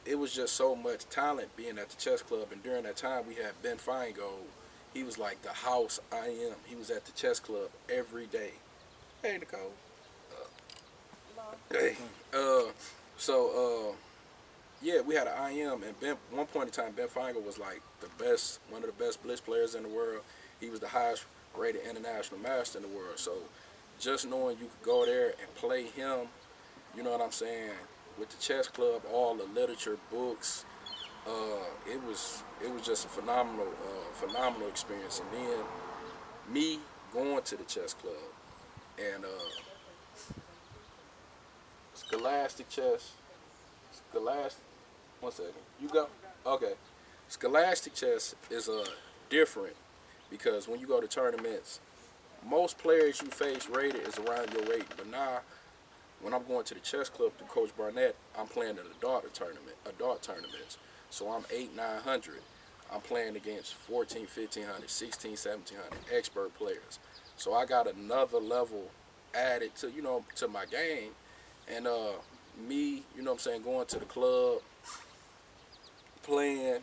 It was just so much talent being at the chess club, and during that time we had Ben Feingold. He was like the house IM. He was at the chess club every day. Hey, Nicole. Hey. Yeah, we had an IM, and one point in time, Ben Feingold was like one of the best blitz players in the world. He was the highest rated international master in the world. So just knowing you could go there and play him, you know what I'm saying, with the chess club, all the literature, books, it was just a phenomenal experience. And then me going to the chess club and Scholastic chess. One second. You go? Okay. Scholastic chess is different because when you go to tournaments, most players you face rated is around your rate. But now, when I'm going to the chess club through Coach Barnett, I'm playing in adult tournaments. So I'm 800, 900. I'm playing against 14, 1500, 16, 1700 expert players. So I got another level added to, you know, to my game. And me, you know what I'm saying, going to the club, playing,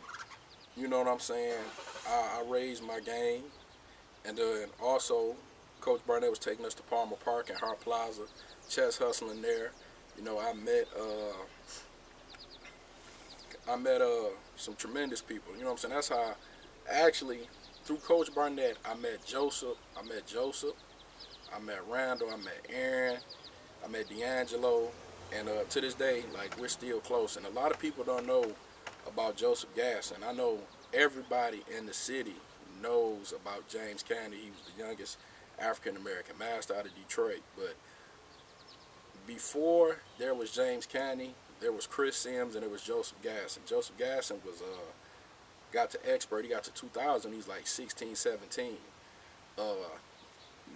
you know what I'm saying, I raised my game. And then also, Coach Barnett was taking us to Palmer Park and Hart Plaza, chess hustling there. You know, I met some tremendous people. You know what I'm saying? That's how, actually, through Coach Barnett, I met Joseph, I met Randall, I met Aaron, I met D'Angelo, and to this day, like, we're still close. And a lot of people don't know about Joseph Gasson. I know everybody in the city knows about James Candy. He was the youngest African-American master out of Detroit. But before there was James Candy, there was Chris Sims, and there was Joseph Gasson. Joseph Gasson was got to expert. He got to 2000. He's like 16, 17.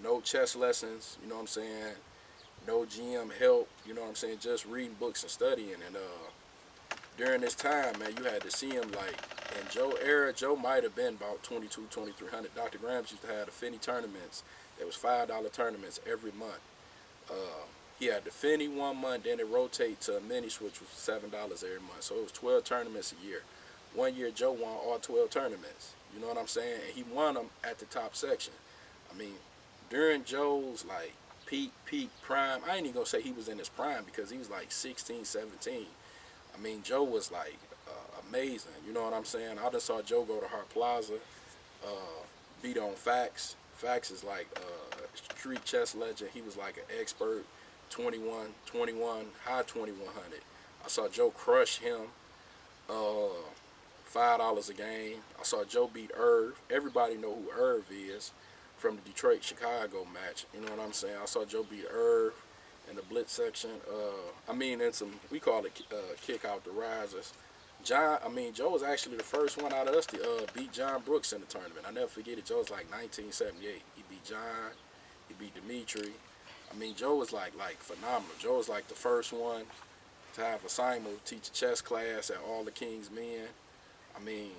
no chess lessons, you know what I'm saying? No GM help, you know what I'm saying? Just reading books and studying. And during this time, man, you had to see him like in Joe era. Joe might have been about 22, 2300. Dr. Grams used to have the Finney tournaments. There was $5 tournaments every month. He had the Finney 1 month, then it rotate to a mini switch, which was $7 every month. So it was 12 tournaments a year. 1 year Joe won all 12 tournaments. You know what I'm saying? And he won them at the top section. I mean, during Joe's like peak prime, I ain't even gonna say he was in his prime because he was like 16, 17. I mean, Joe was like amazing. You know what I'm saying? I just saw Joe go to Hart Plaza, beat on Fax. Fax is like a street chess legend. He was like an expert, 21, high 2100. I saw Joe crush him, $5 a game. I saw Joe beat Irv. Everybody know who Irv is from the Detroit-Chicago match. You know what I'm saying? I saw Joe beat Irv in the blitz section. In some, we call it kick out the risers. Joe was actually the first one out of us to beat John Brooks in the tournament. I never forget it. Joe was like 1978. He beat John. He beat Dimitri. I mean, Joe was like phenomenal. Joe was like the first one to have a Simon teach a chess class at all the King's Men. I mean,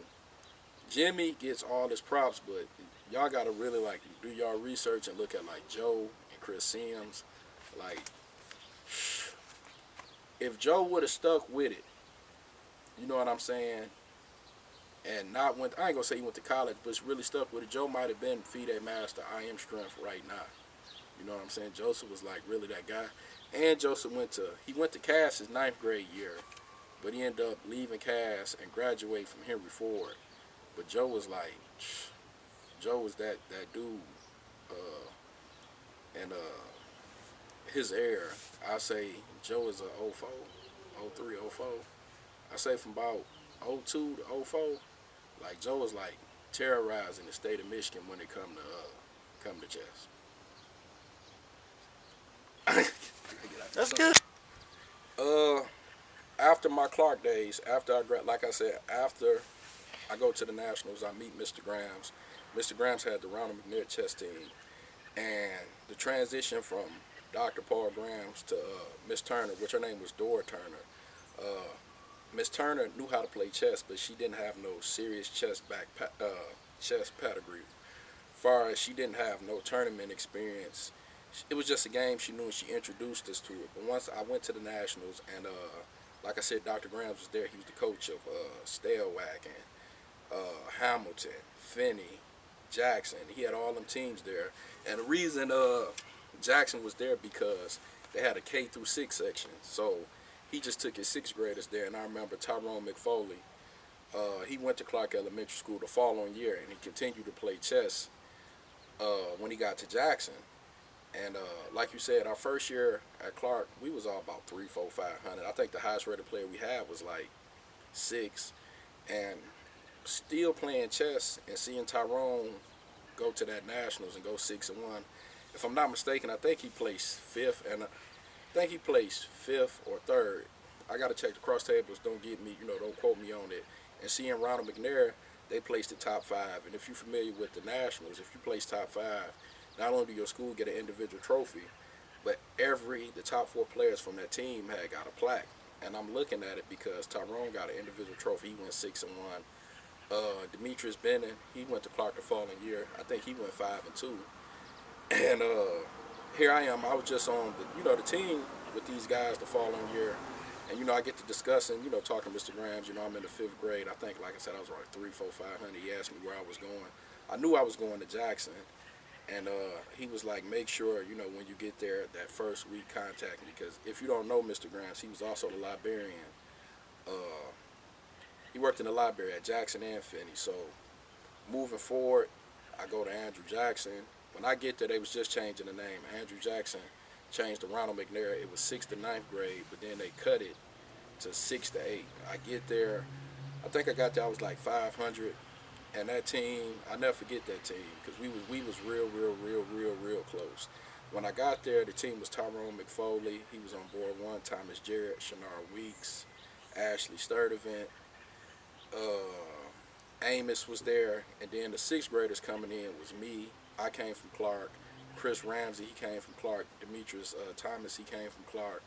Jimmy gets all his props, but y'all gotta really like do y'all research and look at like Joe and Chris Sims. Like, if Joe would have stuck with it, you know what I'm saying, and not went, I ain't gonna say he went to college, but really stuck with it, Joe might have been FIDE master, I am strength right now. You know what I'm saying? Joseph was like really that guy. And Joseph went to Cass his 9th grade year, but he ended up leaving Cass and graduating from Henry Ford. But Joe was like, Joe was that dude, and his era. I say Joe is a 04, 03, 04. I say from about 02 to 04, like Joe was like terrorizing the state of Michigan when it come to chess. That's good. After my Clark days, after like I said, after I go to the Nationals, I meet Mr. Grams. Mr. Grams had the Ronald McNair chess team, and the transition from Dr. Paul Grams to Miss Turner, which her name was Dora Turner. Miss Turner knew how to play chess, but she didn't have no serious chess pedigree. Far as she didn't have no tournament experience, it was just a game she knew, and she introduced us to it. But once I went to the Nationals, and like I said, Dr. Grams was there. He was the coach of Stelwack and Hamilton, Finney, Jackson. He had all them teams there. And the reason Jackson was there because they had a K through 6 section. So he just took his 6th graders there. And I remember Tyrone McFoley. He went to Clark Elementary School the following year, and he continued to play chess when he got to Jackson. And like you said, our first year at Clark, we was all about 300, 400, 500. I think the highest rated player we had was like 6. And still playing chess and seeing Tyrone go to that Nationals and go 6-1. If I'm not mistaken, I think he placed 5th, and I think he placed 5th or 3rd. I got to check the cross tables. Don't get me, don't quote me on it. And seeing Ronald McNair, they placed the top 5. And if you're familiar with the Nationals, if you place top 5, not only do your school get an individual trophy, but the top 4 players from that team had got a plaque. And I'm looking at it because Tyrone got an individual trophy. He went 6-1. Demetrius Bennon, he went to Clark the following year. I think he went 5-2. And here I am. I was just on the team with these guys the following year. And I get to discussing, talking to Mr. Grams. I'm in the 5th grade. I think, like I said, I was like 300, 400, 500. He asked me where I was going. I knew I was going to Jackson. And he was like, make sure, when you get there, that first week, contact me. Because if you don't know Mr. Grams, he was also the librarian. He worked in the library at Jackson and Finney. So moving forward, I go to Andrew Jackson. When I get there, they was just changing the name. Andrew Jackson changed to Ronald McNair. It was 6th to 9th grade, but then they cut it to 6 to 8. I get there. I think I got there, I was like 500. And that team, I never forget that team because we was real close. When I got there, the team was Tyrone McFoley. He was on board 1. Thomas Jarrett, Shannar Weeks, Ashley Sturdivant, Amos was there, and then the 6th graders coming in was me. I came from Clark, Chris Ramsey, he came from Clark. Demetrius Thomas, he came from Clark.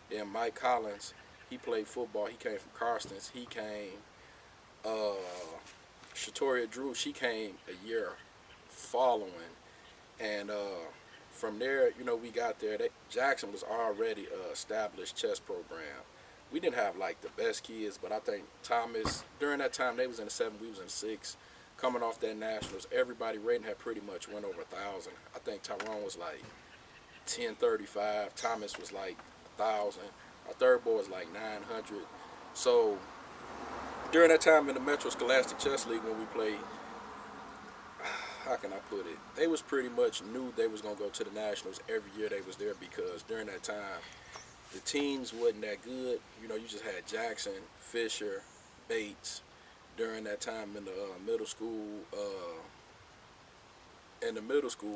Then Mike Collins, he played football. He came from Carstens. He came. Shatoria Drew, she came a year following, and from there, you know, we got there. Jackson was already an established chess program. We didn't have like the best kids, but I think Thomas, during that time, they was in the 7, we was in the 6. Coming off that nationals, everybody rating had pretty much went over 1,000. I think Tyrone was like 1035. Thomas was like 1,000. Our third boy was like 900. So during that time in the Metro Scholastic Chess League when we played, how can I put it? They was pretty much knew they was gonna go to the nationals every year they was there, because during that time the teams wasn't that good. You know, you just had Jackson, Fisher, Bates. During that time in the middle school,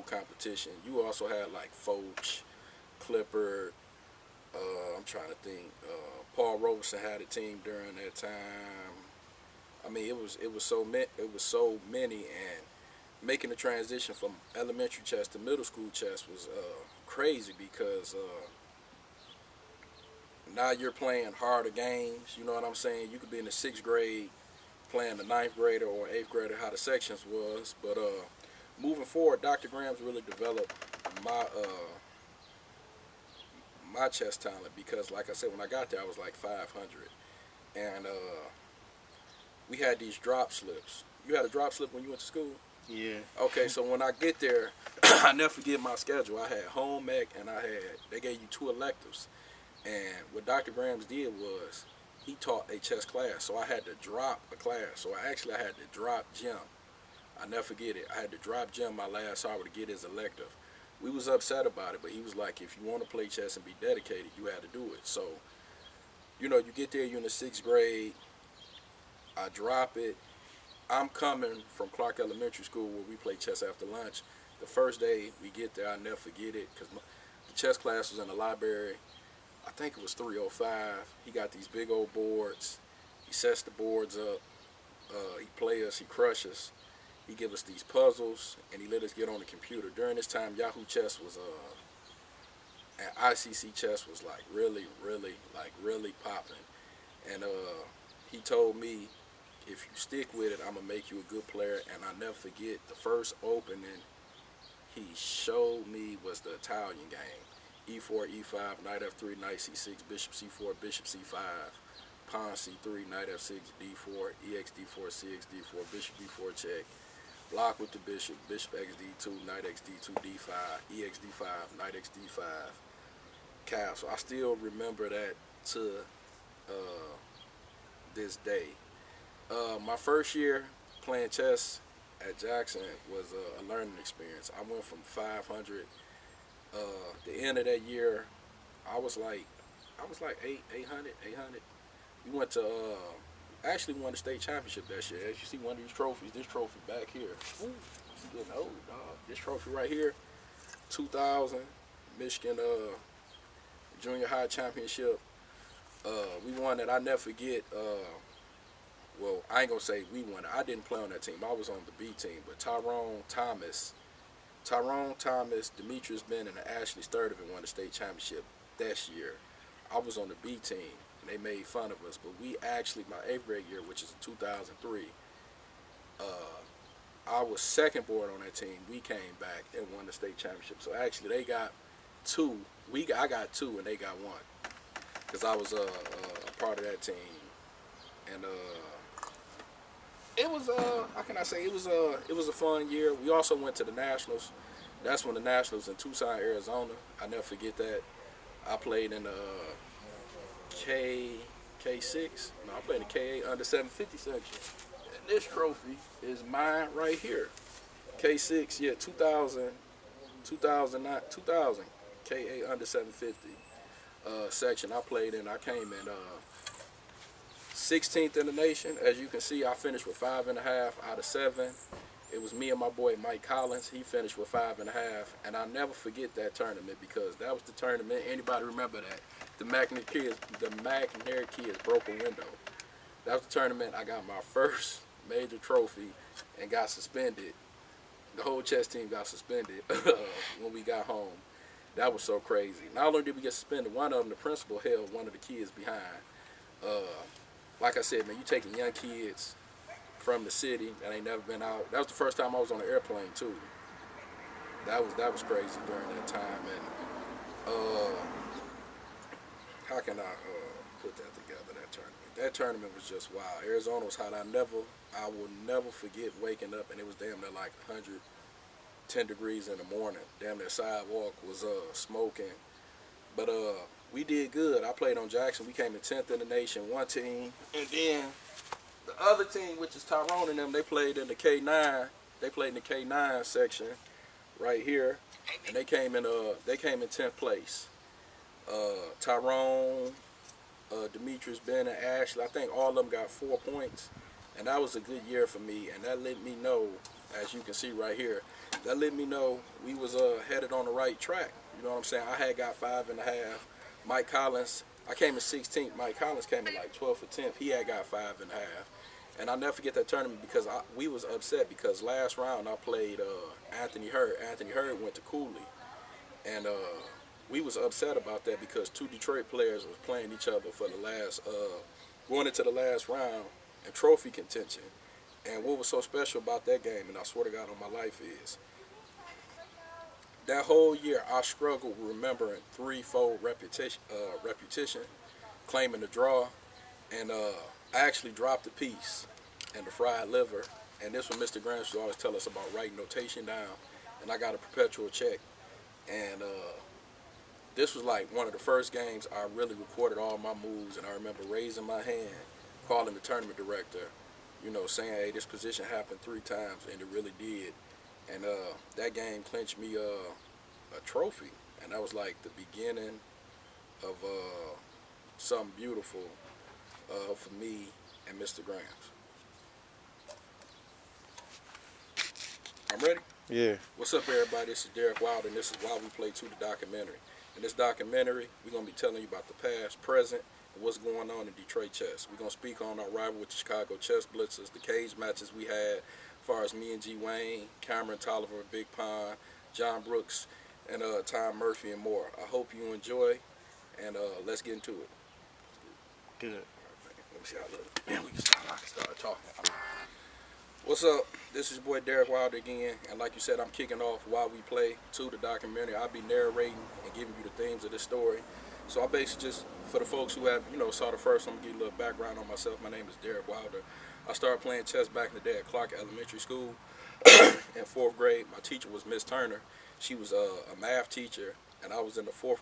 competition, you also had like Foch, Clippard. I'm trying to think. Paul Robeson had a team during that time. I mean, it was so many, and making the transition from elementary chess to middle school chess was crazy, because now you're playing harder games. You know what I'm saying? You could be in the 6th grade playing the 9th grader or 8th grader, how the sections was. But moving forward, Dr. Grams really developed my chess talent, because like I said, when I got there I was like 500, and we had these drop slips. You had a drop slip when you went to school? Yeah. Okay, so when I get there, I never forget my schedule. I had home ec, and they gave you 2 electives, and what Dr. Grams did was he taught a chess class, so I had to drop a class. So I had to drop gym. I never forget it. I had to drop gym my last hour to get his elective. We was upset about it, but he was like, if you want to play chess and be dedicated, you had to do it. So, you know, you get there, you're in the 6th grade, I drop it. I'm coming from Clark Elementary School where we play chess after lunch. The first day we get there, I'll never forget it, because the chess class was in the library. I think it was 305. He got these big old boards. He sets the boards up. He play us. He crush us. He give us these puzzles, and he let us get on the computer. During this time, Yahoo Chess was and ICC Chess was like really popping. And he told me, if you stick with it, I'm gonna make you a good player. And I'll never forget, the first opening he showed me was the Italian game. E4, E5, Knight F3, Knight C6, Bishop C4, Bishop C5, Pawn C3, Knight F6, D4, EX D4, CX D4, Bishop D4 check, block with the Bishop, Bishop X D2, Knight X D2, D5, EX D5, Knight X D5, castle. I still remember that to this day. My first year playing chess at Jackson was a learning experience. I went from 500. The end of that year, I was like 800. We went to actually won the state championship that year. As you see, one of these trophies, this trophy back here. Ooh, it's getting old, dog. This trophy right here, 2000 Michigan junior high championship. We won it. I never forget. Well, I ain't gonna say we won it. I didn't play on that team. I was on the B team. But Tyrone Thomas, Demetrius Ben, and Ashley Sturdivant won the state championship that year. I was on the B team, and they made fun of us. But we actually, my 8th grade year, which is 2003, I was second board on that team. We came back and won the state championship. So actually, they got 2. I got 2, and they got 1, because I was a part of that team. And it was how can I say, it was a fun year. We also went to the nationals. That's when the nationals in Tucson, Arizona. I never forget that. I played in the K6. No, I played in the K8 under 750 section. And this trophy is mine right here. K6, yeah, 2000 K8 under 750 section. I played in. I came in 16th in the nation. As you can see, I finished with 5.5 out of 7. It was me and my boy Mike Collins. He finished with 5.5, and I'll never forget that tournament, because that was the tournament. Anybody remember that? The McNair kids broke a window. That was the tournament I got my first major trophy and got suspended the whole chess team got suspended when we got home. That was so crazy. Not only did we get suspended, one of them, the principal, held one of the kids behind. Like I said, man, you taking young kids from the city that ain't never been out. That was the first time I was on an airplane too. That was crazy during that time. And how can I put that together? That tournament. That tournament was just wild. Arizona was hot. I will never forget waking up and it was damn near like 110 degrees in the morning. Damn near sidewalk was smoking. But we did good. I played on Jackson. We came in 10th in the nation, one team. And then the other team, which is Tyrone and them, they played in the K9. They played in the K9 section right here. And they came in 10th place. Tyrone, Demetrius, Ben, and Ashley, I think all of them got 4 points. And that was a good year for me. And that let me know, as you can see right here, that let me know we was headed on the right track. You know what I'm saying? I had got 5.5. Mike Collins, I came in 16th. Mike Collins came in like 12th or 10th. He had got 5.5. And I'll never forget that tournament because we was upset because last round I played Anthony Hurd. Anthony Hurd went to Cooley. And we was upset about that because 2 Detroit players was playing each other for the last, going into the last round in trophy contention. And what was so special about that game, and I swear to God on my life, is that whole year I struggled remembering 3-4 repetition, claiming the draw, and I actually dropped a piece in the fried liver. And this was Mr. Graham used to always tell us about writing notation down, and I got a perpetual check. And this was like one of the first games I really recorded all my moves, and I remember raising my hand, calling the tournament director, you know, saying, hey, this position happened 3 times, and it really did. And that game clinched me a trophy, and that was like the beginning of something beautiful for me and Mr. Grams. I'm ready? Yeah. What's up, everybody? This is Derek Wilder, and this is Why We Play 2, the documentary. In this documentary, we're going to be telling you about the past, present, and what's going on in Detroit chess. We're going to speak on our rival with the Chicago Chess Blitzers, the cage matches we had, as far as me and G. Wayne, Cameron, Toliver, Big Pond, John Brooks, and Tom Murphy, and more. I hope you enjoy, and let's get into it. Good. Let me see how I look. Man, we can start talking. What's up? This is your boy Derek Wilder again, and like you said, I'm kicking off While We Play 2, the documentary. I'll be narrating and giving you the themes of this story. So I basically just, for the folks who have, you know, saw the first one, I'm going to give you a little background on myself. My name is Derek Wilder. I started playing chess back in the day at Clark Elementary School in 4th grade. My teacher was Miss Turner. She was a math teacher, and I was in the 4th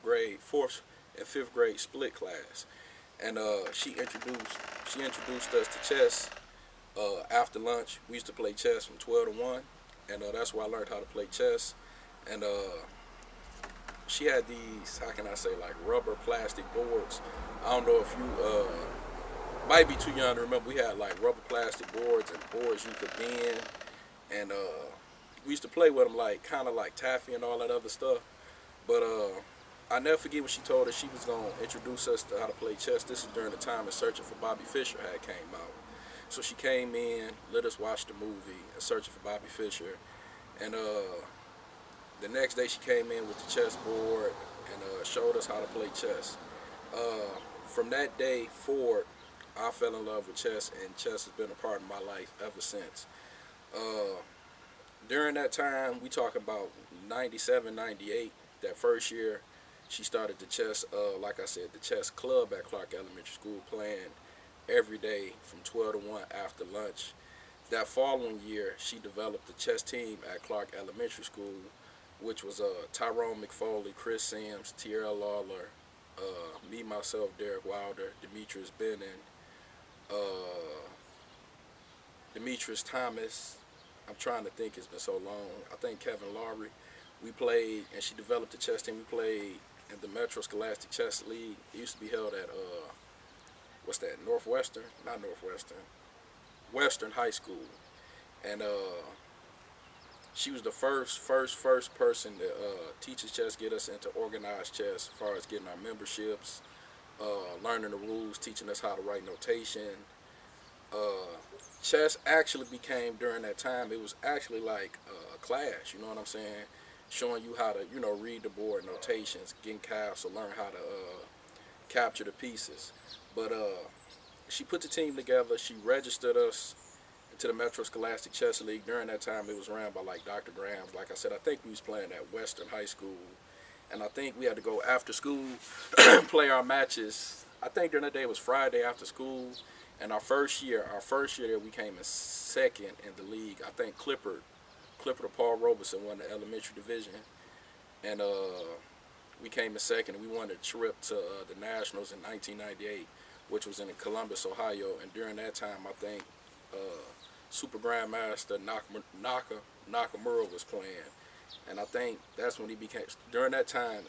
and 5th grade split class. And she introduced us to chess. After lunch, we used to play chess from 12 to 1, and that's where I learned how to play chess. And she had these, how can I say, like rubber plastic boards. I don't know if you might be too young to remember. We had like rubber plastic boards and boards you could bend, and we used to play with them like kind of like taffy and all that other stuff. But I never forget when she told us she was going to introduce us to how to play chess. This is during the time of Searching for Bobby Fischer had came out. So she came in, let us watch the movie, Searching for Bobby Fischer. And the next day she came in with the chessboard and showed us how to play chess. From that day forward, I fell in love with chess, and chess has been a part of my life ever since. During that time, we talk about 97, 98, that first year, she started the chess, like I said, the chess club at Clark Elementary School, playing every day from 12 to 1 after lunch. That following year, she developed the chess team at Clark Elementary School, which was Tyrone McFoley, Chris Sims, Tierra Lawler, me, myself, Derek Wilder, Demetrius Benning, Demetrius Thomas. I'm trying to think, it's been so long. I think Kevin Lowry. We played, and she developed the chess team. We played in the Metro Scholastic Chess League. It used to be held at what's that, Northwestern? Not Northwestern. Western High School. And she was the first person to teach us chess, get us into organized chess, as far as getting our memberships, learning the rules, teaching us how to write notation. chess actually became, during that time, it was actually like a class, you know what I'm saying? Showing you how to, you know, read the board notations, getting calves to learn how to capture the pieces. But she put the team together. She registered us into the Metro Scholastic Chess League. During that time, it was ran by like Dr. Grams. Like I said, I think we was playing at Western High School, and I think we had to go after school, play our matches. I think during that day it was Friday after school, and our first year there, we came in second in the league. I think Clifford of Paul Robeson won the elementary division, and we came in second, and we won a trip to the Nationals in 1998, which was in Columbus, Ohio. And during that time, I think Super Grandmaster Nakamura was playing, and I think that's when he became. During that time,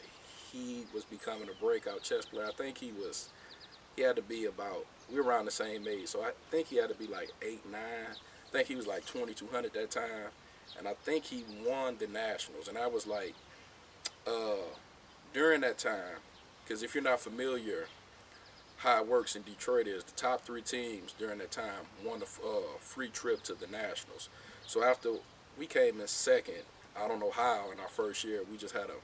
he was becoming a breakout chess player. I think he had to be about, we were around the same age, so I think he had to be like 8, 9. I think he was like 2200 at that time, and I think he won the Nationals. And I was like, during that time, because if you're not familiar how it works in Detroit, is the top 3 teams during that time won a free trip to the Nationals. So after we came in second, I don't know how, in our first year, we just had a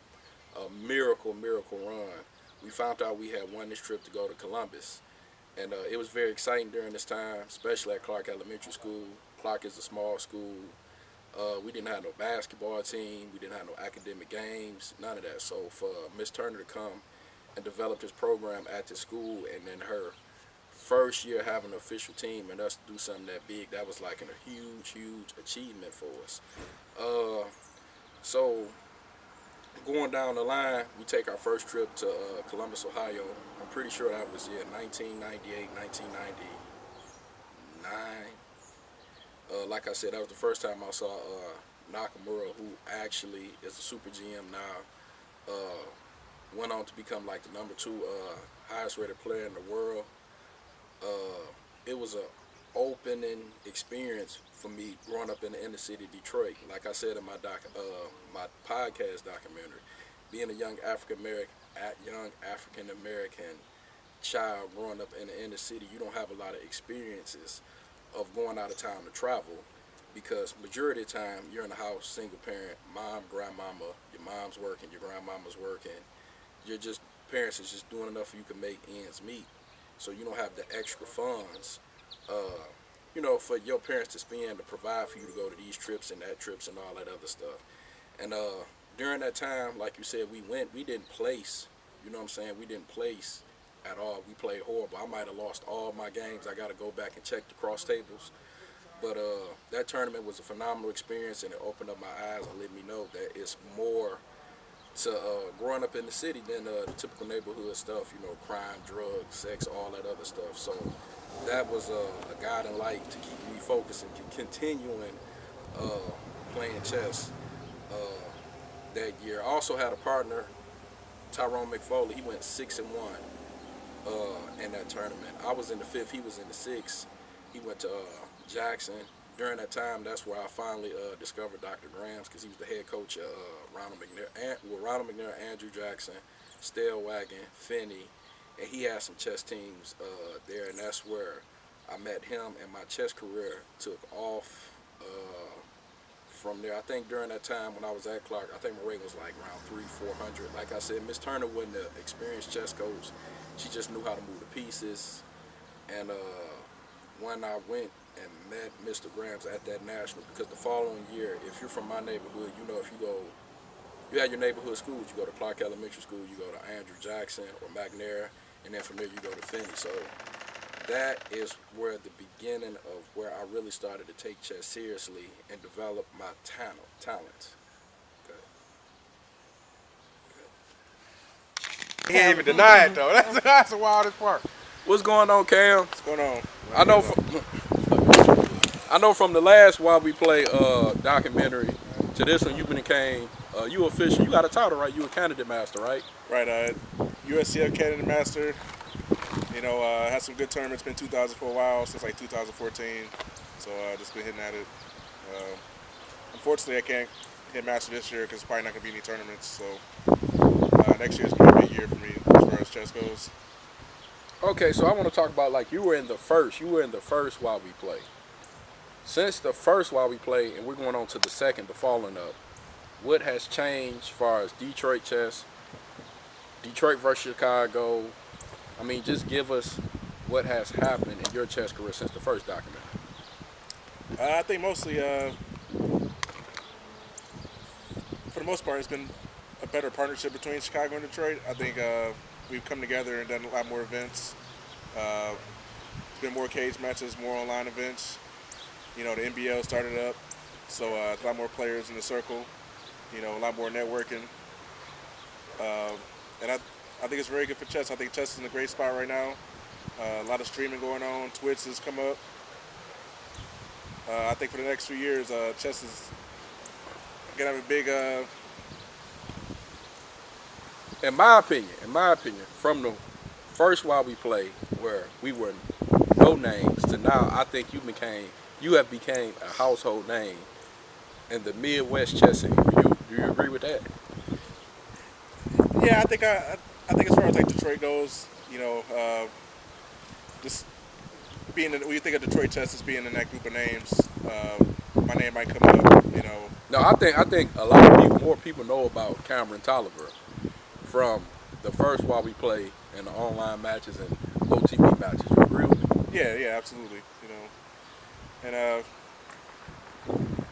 miracle run. We found out we had won this trip to go to Columbus, and it was very exciting during this time, especially at Clark Elementary School. Clark is a small school. We didn't have no basketball team. We didn't have no academic games, none of that. So for Miss Turner to come and develop this program at the school, and then her first year having an official team and us do something that big, that was like a huge achievement for us. So going down the line, we take our first trip to Columbus, Ohio. I'm pretty sure that was 1998, 1999. Like I said, that was the first time I saw Nakamura, who actually is a super GM now. Went on to become like the #2 highest rated player in the world. It was an opening experience for me growing up in the inner city of Detroit. Like I said in my my podcast documentary, being a young African American child growing up in the inner city, you don't have a lot of experiences of going out of town to travel, because majority of the time you're in the house, single parent, mom, grandmama, your mom's working, your grandmama's working. Parents is just doing enough so you can make ends meet. So you don't have the extra funds, you know, for your parents to spend to provide for you to go to these trips and that trips and all that other stuff. And during that time, like you said, we didn't place, you know what I'm saying? We didn't place at all. We played horrible. I might have lost all my games. I got to go back and check the cross tables. But that tournament was a phenomenal experience, and it opened up my eyes and let me know that it's more to growing up in the city than the typical neighborhood stuff, you know, crime, drugs, sex, all that other stuff. So that was a guiding light to keep me focused and continuing playing chess that year. I also had a partner, Tyrone McFoley. He went 6-1 in that tournament. I was in the 5th, he was in the 6th. He went to Jackson. During that time, that's where I finally discovered Dr. Grams, because he was the head coach of Ronald McNair, Andrew Jackson, Stellwagen, Finney, and he had some chess teams there, and that's where I met him, and my chess career took off from there. I think during that time when I was at Clark, I think my rating was like around 300-400. Like I said, Miss Turner wasn't an experienced chess coach. She just knew how to move the pieces, and when I went and met Mr. Grams at that national, because the following year, if you're from my neighborhood, you know, if you had your neighborhood schools, you go to Clark Elementary School, you go to Andrew Jackson or McNair, and then from there you go to Finney. So that is where the beginning of where I really started to take chess seriously and develop my talent. He didn't even deny it though. That's the wildest part. What's going on, Cam? What's going on? I know from the last While We Play documentary to this one, you became you official. You got a title, right? You a candidate master, right? Right. USCF candidate master. You know, had some good tournaments. Been 2000 for a while, since like 2014. So just been hitting at it. Unfortunately, I can't hit master this year because it's probably not gonna be any tournaments. So next year's gonna be a big year for me as far as chess goes. Okay, so I want to talk about, like, you were in the first While We Play. Since the first while we played, and we're going on to the second, the following up, what has changed as far as Detroit chess, Detroit versus Chicago? I mean, just give us what has happened in your chess career since the first documentary. I think mostly, for the most part, it's been a better partnership between Chicago and Detroit. I think we've come together and done a lot more events. It's been more cage matches, more online events. You know, the NBL started up, so a lot more players in the circle. You know, a lot more networking. And I think it's very good for chess. I think chess is in a great spot right now. A lot of streaming going on. Twitch has come up. I think for the next few years, chess is gonna have a big. In my opinion, from the first while we played, where we were no names, to now, I think you have became a household name in the Midwest chess scene. Do you agree with that? Yeah, I think as far as like Detroit goes, you know, just being when you think of Detroit chess as being in that group of names, my name might come up. You know. No, I think a lot of more people know about Cameron Toliver from the first while we played in the online matches and OTB matches. You agree with me? Yeah, absolutely. You know, and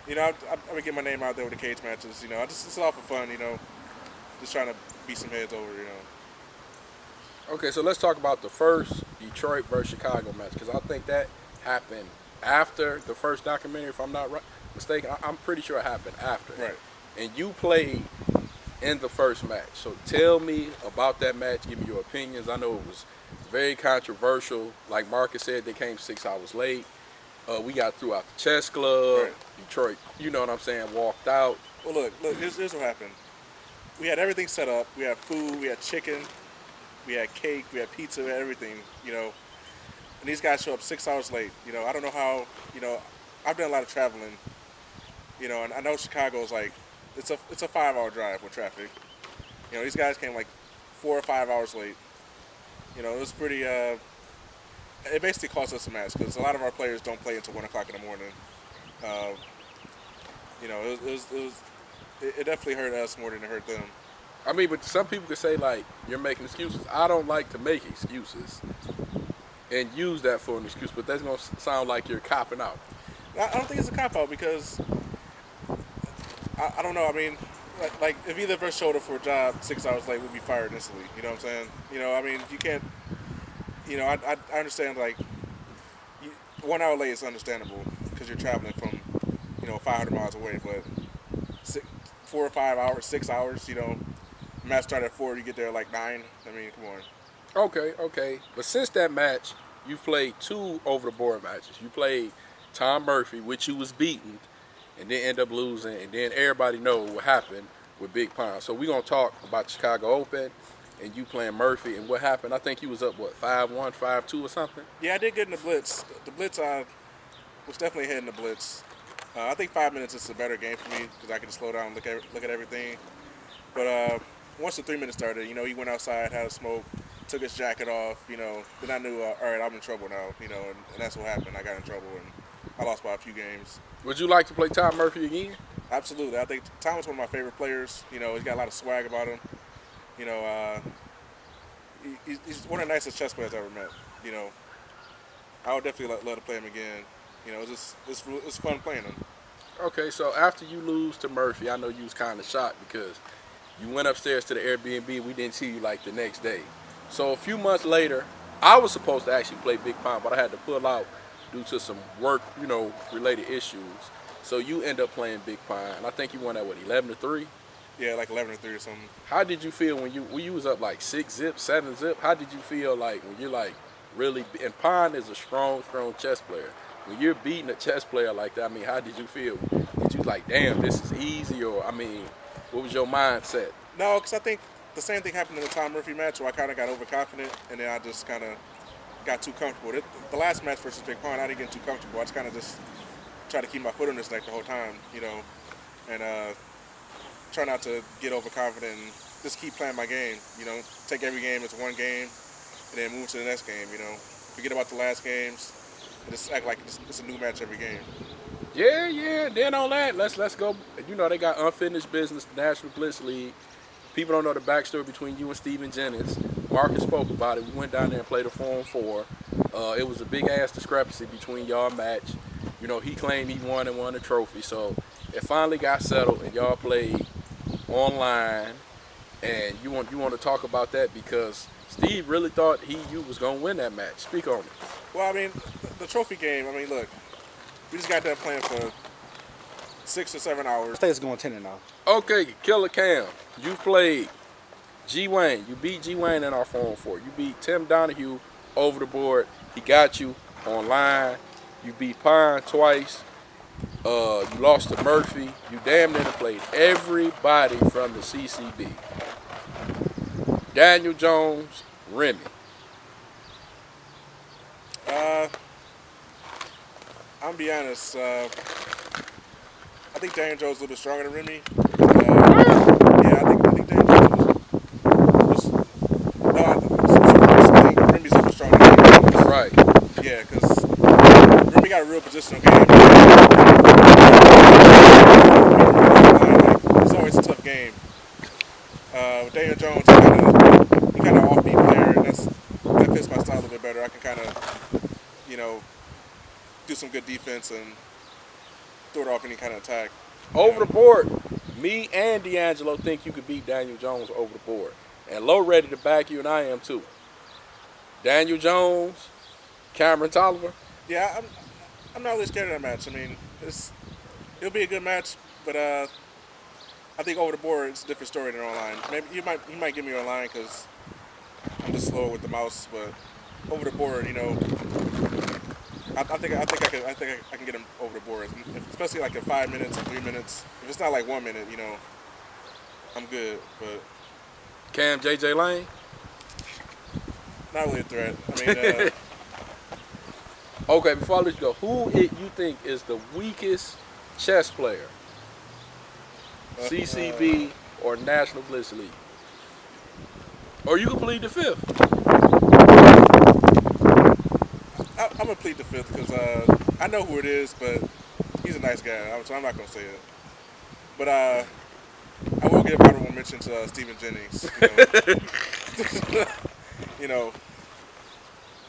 you know, I would get my name out there with the cage matches. You know, it's all for fun. You know, just trying to beat some heads over. You know. Okay, so let's talk about the first Detroit versus Chicago match, because I think that happened after the first documentary, if I'm not mistaken. I'm pretty sure it happened after. Right. And you played in the first match. So tell me about that match. Give me your opinions. I know it was very controversial. Like Marcus said, they came 6 hours late. We got through out the chess club. Right. Detroit, you know what I'm saying, walked out. Well, look, here's what happened. We had everything set up. We had food. We had chicken. We had cake. We had pizza. We had everything. You know, and these guys show up 6 hours late. You know, I don't know how. You know, I've done a lot of traveling. You know, and I know Chicago's like it's a 5-hour drive with traffic. You know, these guys came like 4 or 5 hours late. You know, it was pretty. It basically cost us a match because a lot of our players don't play until 1 o'clock in the morning. You know, it definitely hurt us more than it hurt them. I mean, but some people could say, like, you're making excuses. I don't like to make excuses and use that for an excuse, but that's going to sound like you're copping out. I don't think it's a cop-out because, I don't know, I mean, like if either of us showed up for a job 6 hours late, we'd be fired instantly, you know what I'm saying? You know, I mean, you can't, you know, I understand, like, 1 hour late is understandable because you're traveling from, you know, 500 miles away, but 4 or 5 hours, 6 hours, you know, match started at 4, you get there at like 9. I mean, come on. Okay. But since that match, you've played 2 over-the-board matches. You played Tom Murphy, which you was beaten, and then end up losing, and then everybody know what happened with Big Pond. So we're going to talk about Chicago Open and you playing Murphy and what happened. I think you was up, what, 5-1, 5-2 or something? Yeah, I did get in the blitz. The blitz, was definitely hitting the blitz. I think 5 minutes is a better game for me because I can slow down and look at everything. But once the 3 minutes started, you know, he went outside, had a smoke, took his jacket off, you know. Then I knew, all right, I'm in trouble now, you know, and that's what happened. I got in trouble, and I lost by a few games. Would you like to play Tom Murphy again? Absolutely. I think Tom is one of my favorite players. You know, he's got a lot of swag about him. You know, he's one of the nicest chess players I've ever met. You know, I would definitely love to play him again. You know, it's fun playing him. Okay, so after you lose to Murphy, I know you was kind of shocked because you went upstairs to the Airbnb. We didn't see you like the next day. So a few months later, I was supposed to actually play Big Pond, but I had to pull out due to some work, you know, related issues. So you end up playing Big Pond, and I think you won that, what, 11-3? Yeah, like 11-3 or something. How did you feel when you was up like 6-zip, 7-zip? How did you feel like when you're like really, and Pond is a strong chess player. When you're beating a chess player like that, I mean, how did you feel? Did you like, damn, this is easy, or, I mean, what was your mindset? No, because I think the same thing happened in the Tom Murphy match where I kind of got overconfident, and then I just kind of got too comfortable. The last match versus Big Pond, I didn't get too comfortable. I just kind of just tried to keep my foot on his neck the whole time, you know, and try not to get overconfident and just keep playing my game, you know, take every game as one game and then move to the next game, you know. Forget about the last games and just act like it's a new match every game. Yeah, yeah. Then on that, let's go. You know, they got unfinished business, National Blitz League. People don't know the backstory between you and Steven Jennings. Marcus spoke about it. We went down there and played a 4-on-4. It was a big ass discrepancy between y'all match. You know, he claimed he won and won the trophy. So it finally got settled, and y'all played online. And you want to talk about that because Steve really thought you was gonna win that match. Speak on it. Well, I mean, the trophy game. I mean, look, we just got done playing for 6 or 7 hours. I think it's going 10 now. Okay, Killer Cam, you played G Wayne. You beat G Wayne in our 4-on-4. You beat Tim Donahue over the board. He got you online. You beat Pine twice. You lost to Murphy. You damn near played everybody from the CCB. Daniel Jones, Remy. I'm gonna be honest. I think Daniel Jones is a little bit stronger than Remy. Yeah, I think Daniel Jones was. No, I think Remy's a little bit stronger than Daniel Jones. Right. Yeah, because Remy got a real positional game. It's always a tough game. With Daniel Jones, he kind of offbeat player, and that fits my style a little bit better. I can kind of, do some good defense and throw it off any kind of attack. Over the board, me and D'Angelo think you could beat Daniel Jones over the board. And Low ready to back you, and I am too. Daniel Jones, Cameron Toliver. Yeah, I'm not really scared of that match. I mean, it'll be a good match, but I think over the board it's a different story than online. Maybe you might get me online because I'm just slow with the mouse, but over the board, I think I can get him over the board, especially like in 5 minutes or 3 minutes. If it's not like 1 minute, I'm good. But Cam JJ Lane. not really a threat. I mean, Okay, before I let you go, who you think is the weakest chess player? CCB or National Blitz League? Or you can plead the fifth. I'm gonna plead the fifth because I know who it is, but he's a nice guy, so I'm not gonna say it. But I will give a honorable mention to Steven Jennings.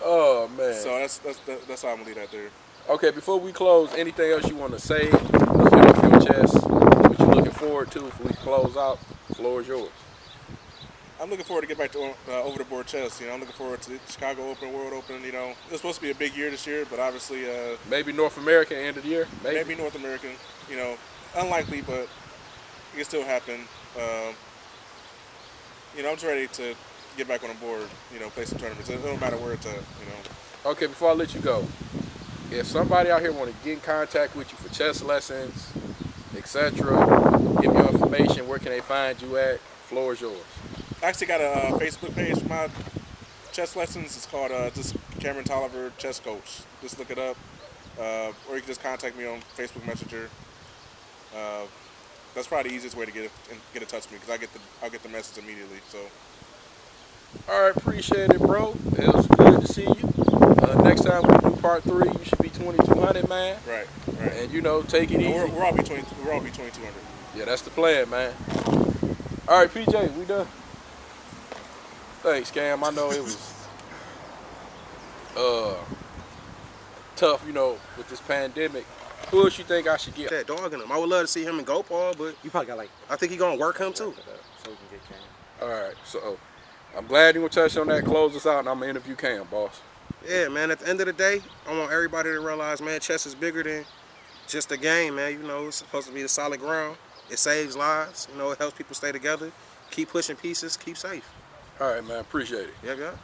Oh man. So that's how I'm gonna leave that there. Okay, before we close, anything else you want to say? Get off your chest. What you looking forward to if we close out? The floor is yours. I'm looking forward to get back to over the board chess. I'm looking forward to the Chicago Open, World Open. It's supposed to be a big year this year, but obviously maybe North America end of the year. Maybe North American. Unlikely, but it can still happen. I'm just ready to get back on the board. Play some tournaments. It don't matter where it's at. Okay, before I let you go, if somebody out here want to get in contact with you for chess lessons, etc., give me your information. Where can they find you at? Floor is yours. I actually got a Facebook page for my chess lessons. It's called just Cameron Toliver Chess Coach. Just look it up, or you can just contact me on Facebook Messenger. That's probably the easiest way to get in touch with me because I'll get the message immediately. So. All right, appreciate it, bro. It was good to see you. Next time we do part 3, you should be 2200, man. Right. And take it easy. We're all be 2200. Yeah, that's the plan, man. All right, PJ, we done. Thanks, Cam. I know it was tough, with this pandemic. Who else you think I should get? That Dawg in him. I would love to see him in Go Paul, but You probably got I think he's gonna work him too. so we can get Cam. All right, so I'm glad you gonna touch on that. Close us out, and I'm gonna interview Cam, boss. Yeah, man. At the end of the day, I want everybody to realize, man, chess is bigger than just a game, man. It's supposed to be the solid ground. It saves lives. It helps people stay together. Keep pushing pieces. Keep safe. All right, man. Appreciate it. Yep.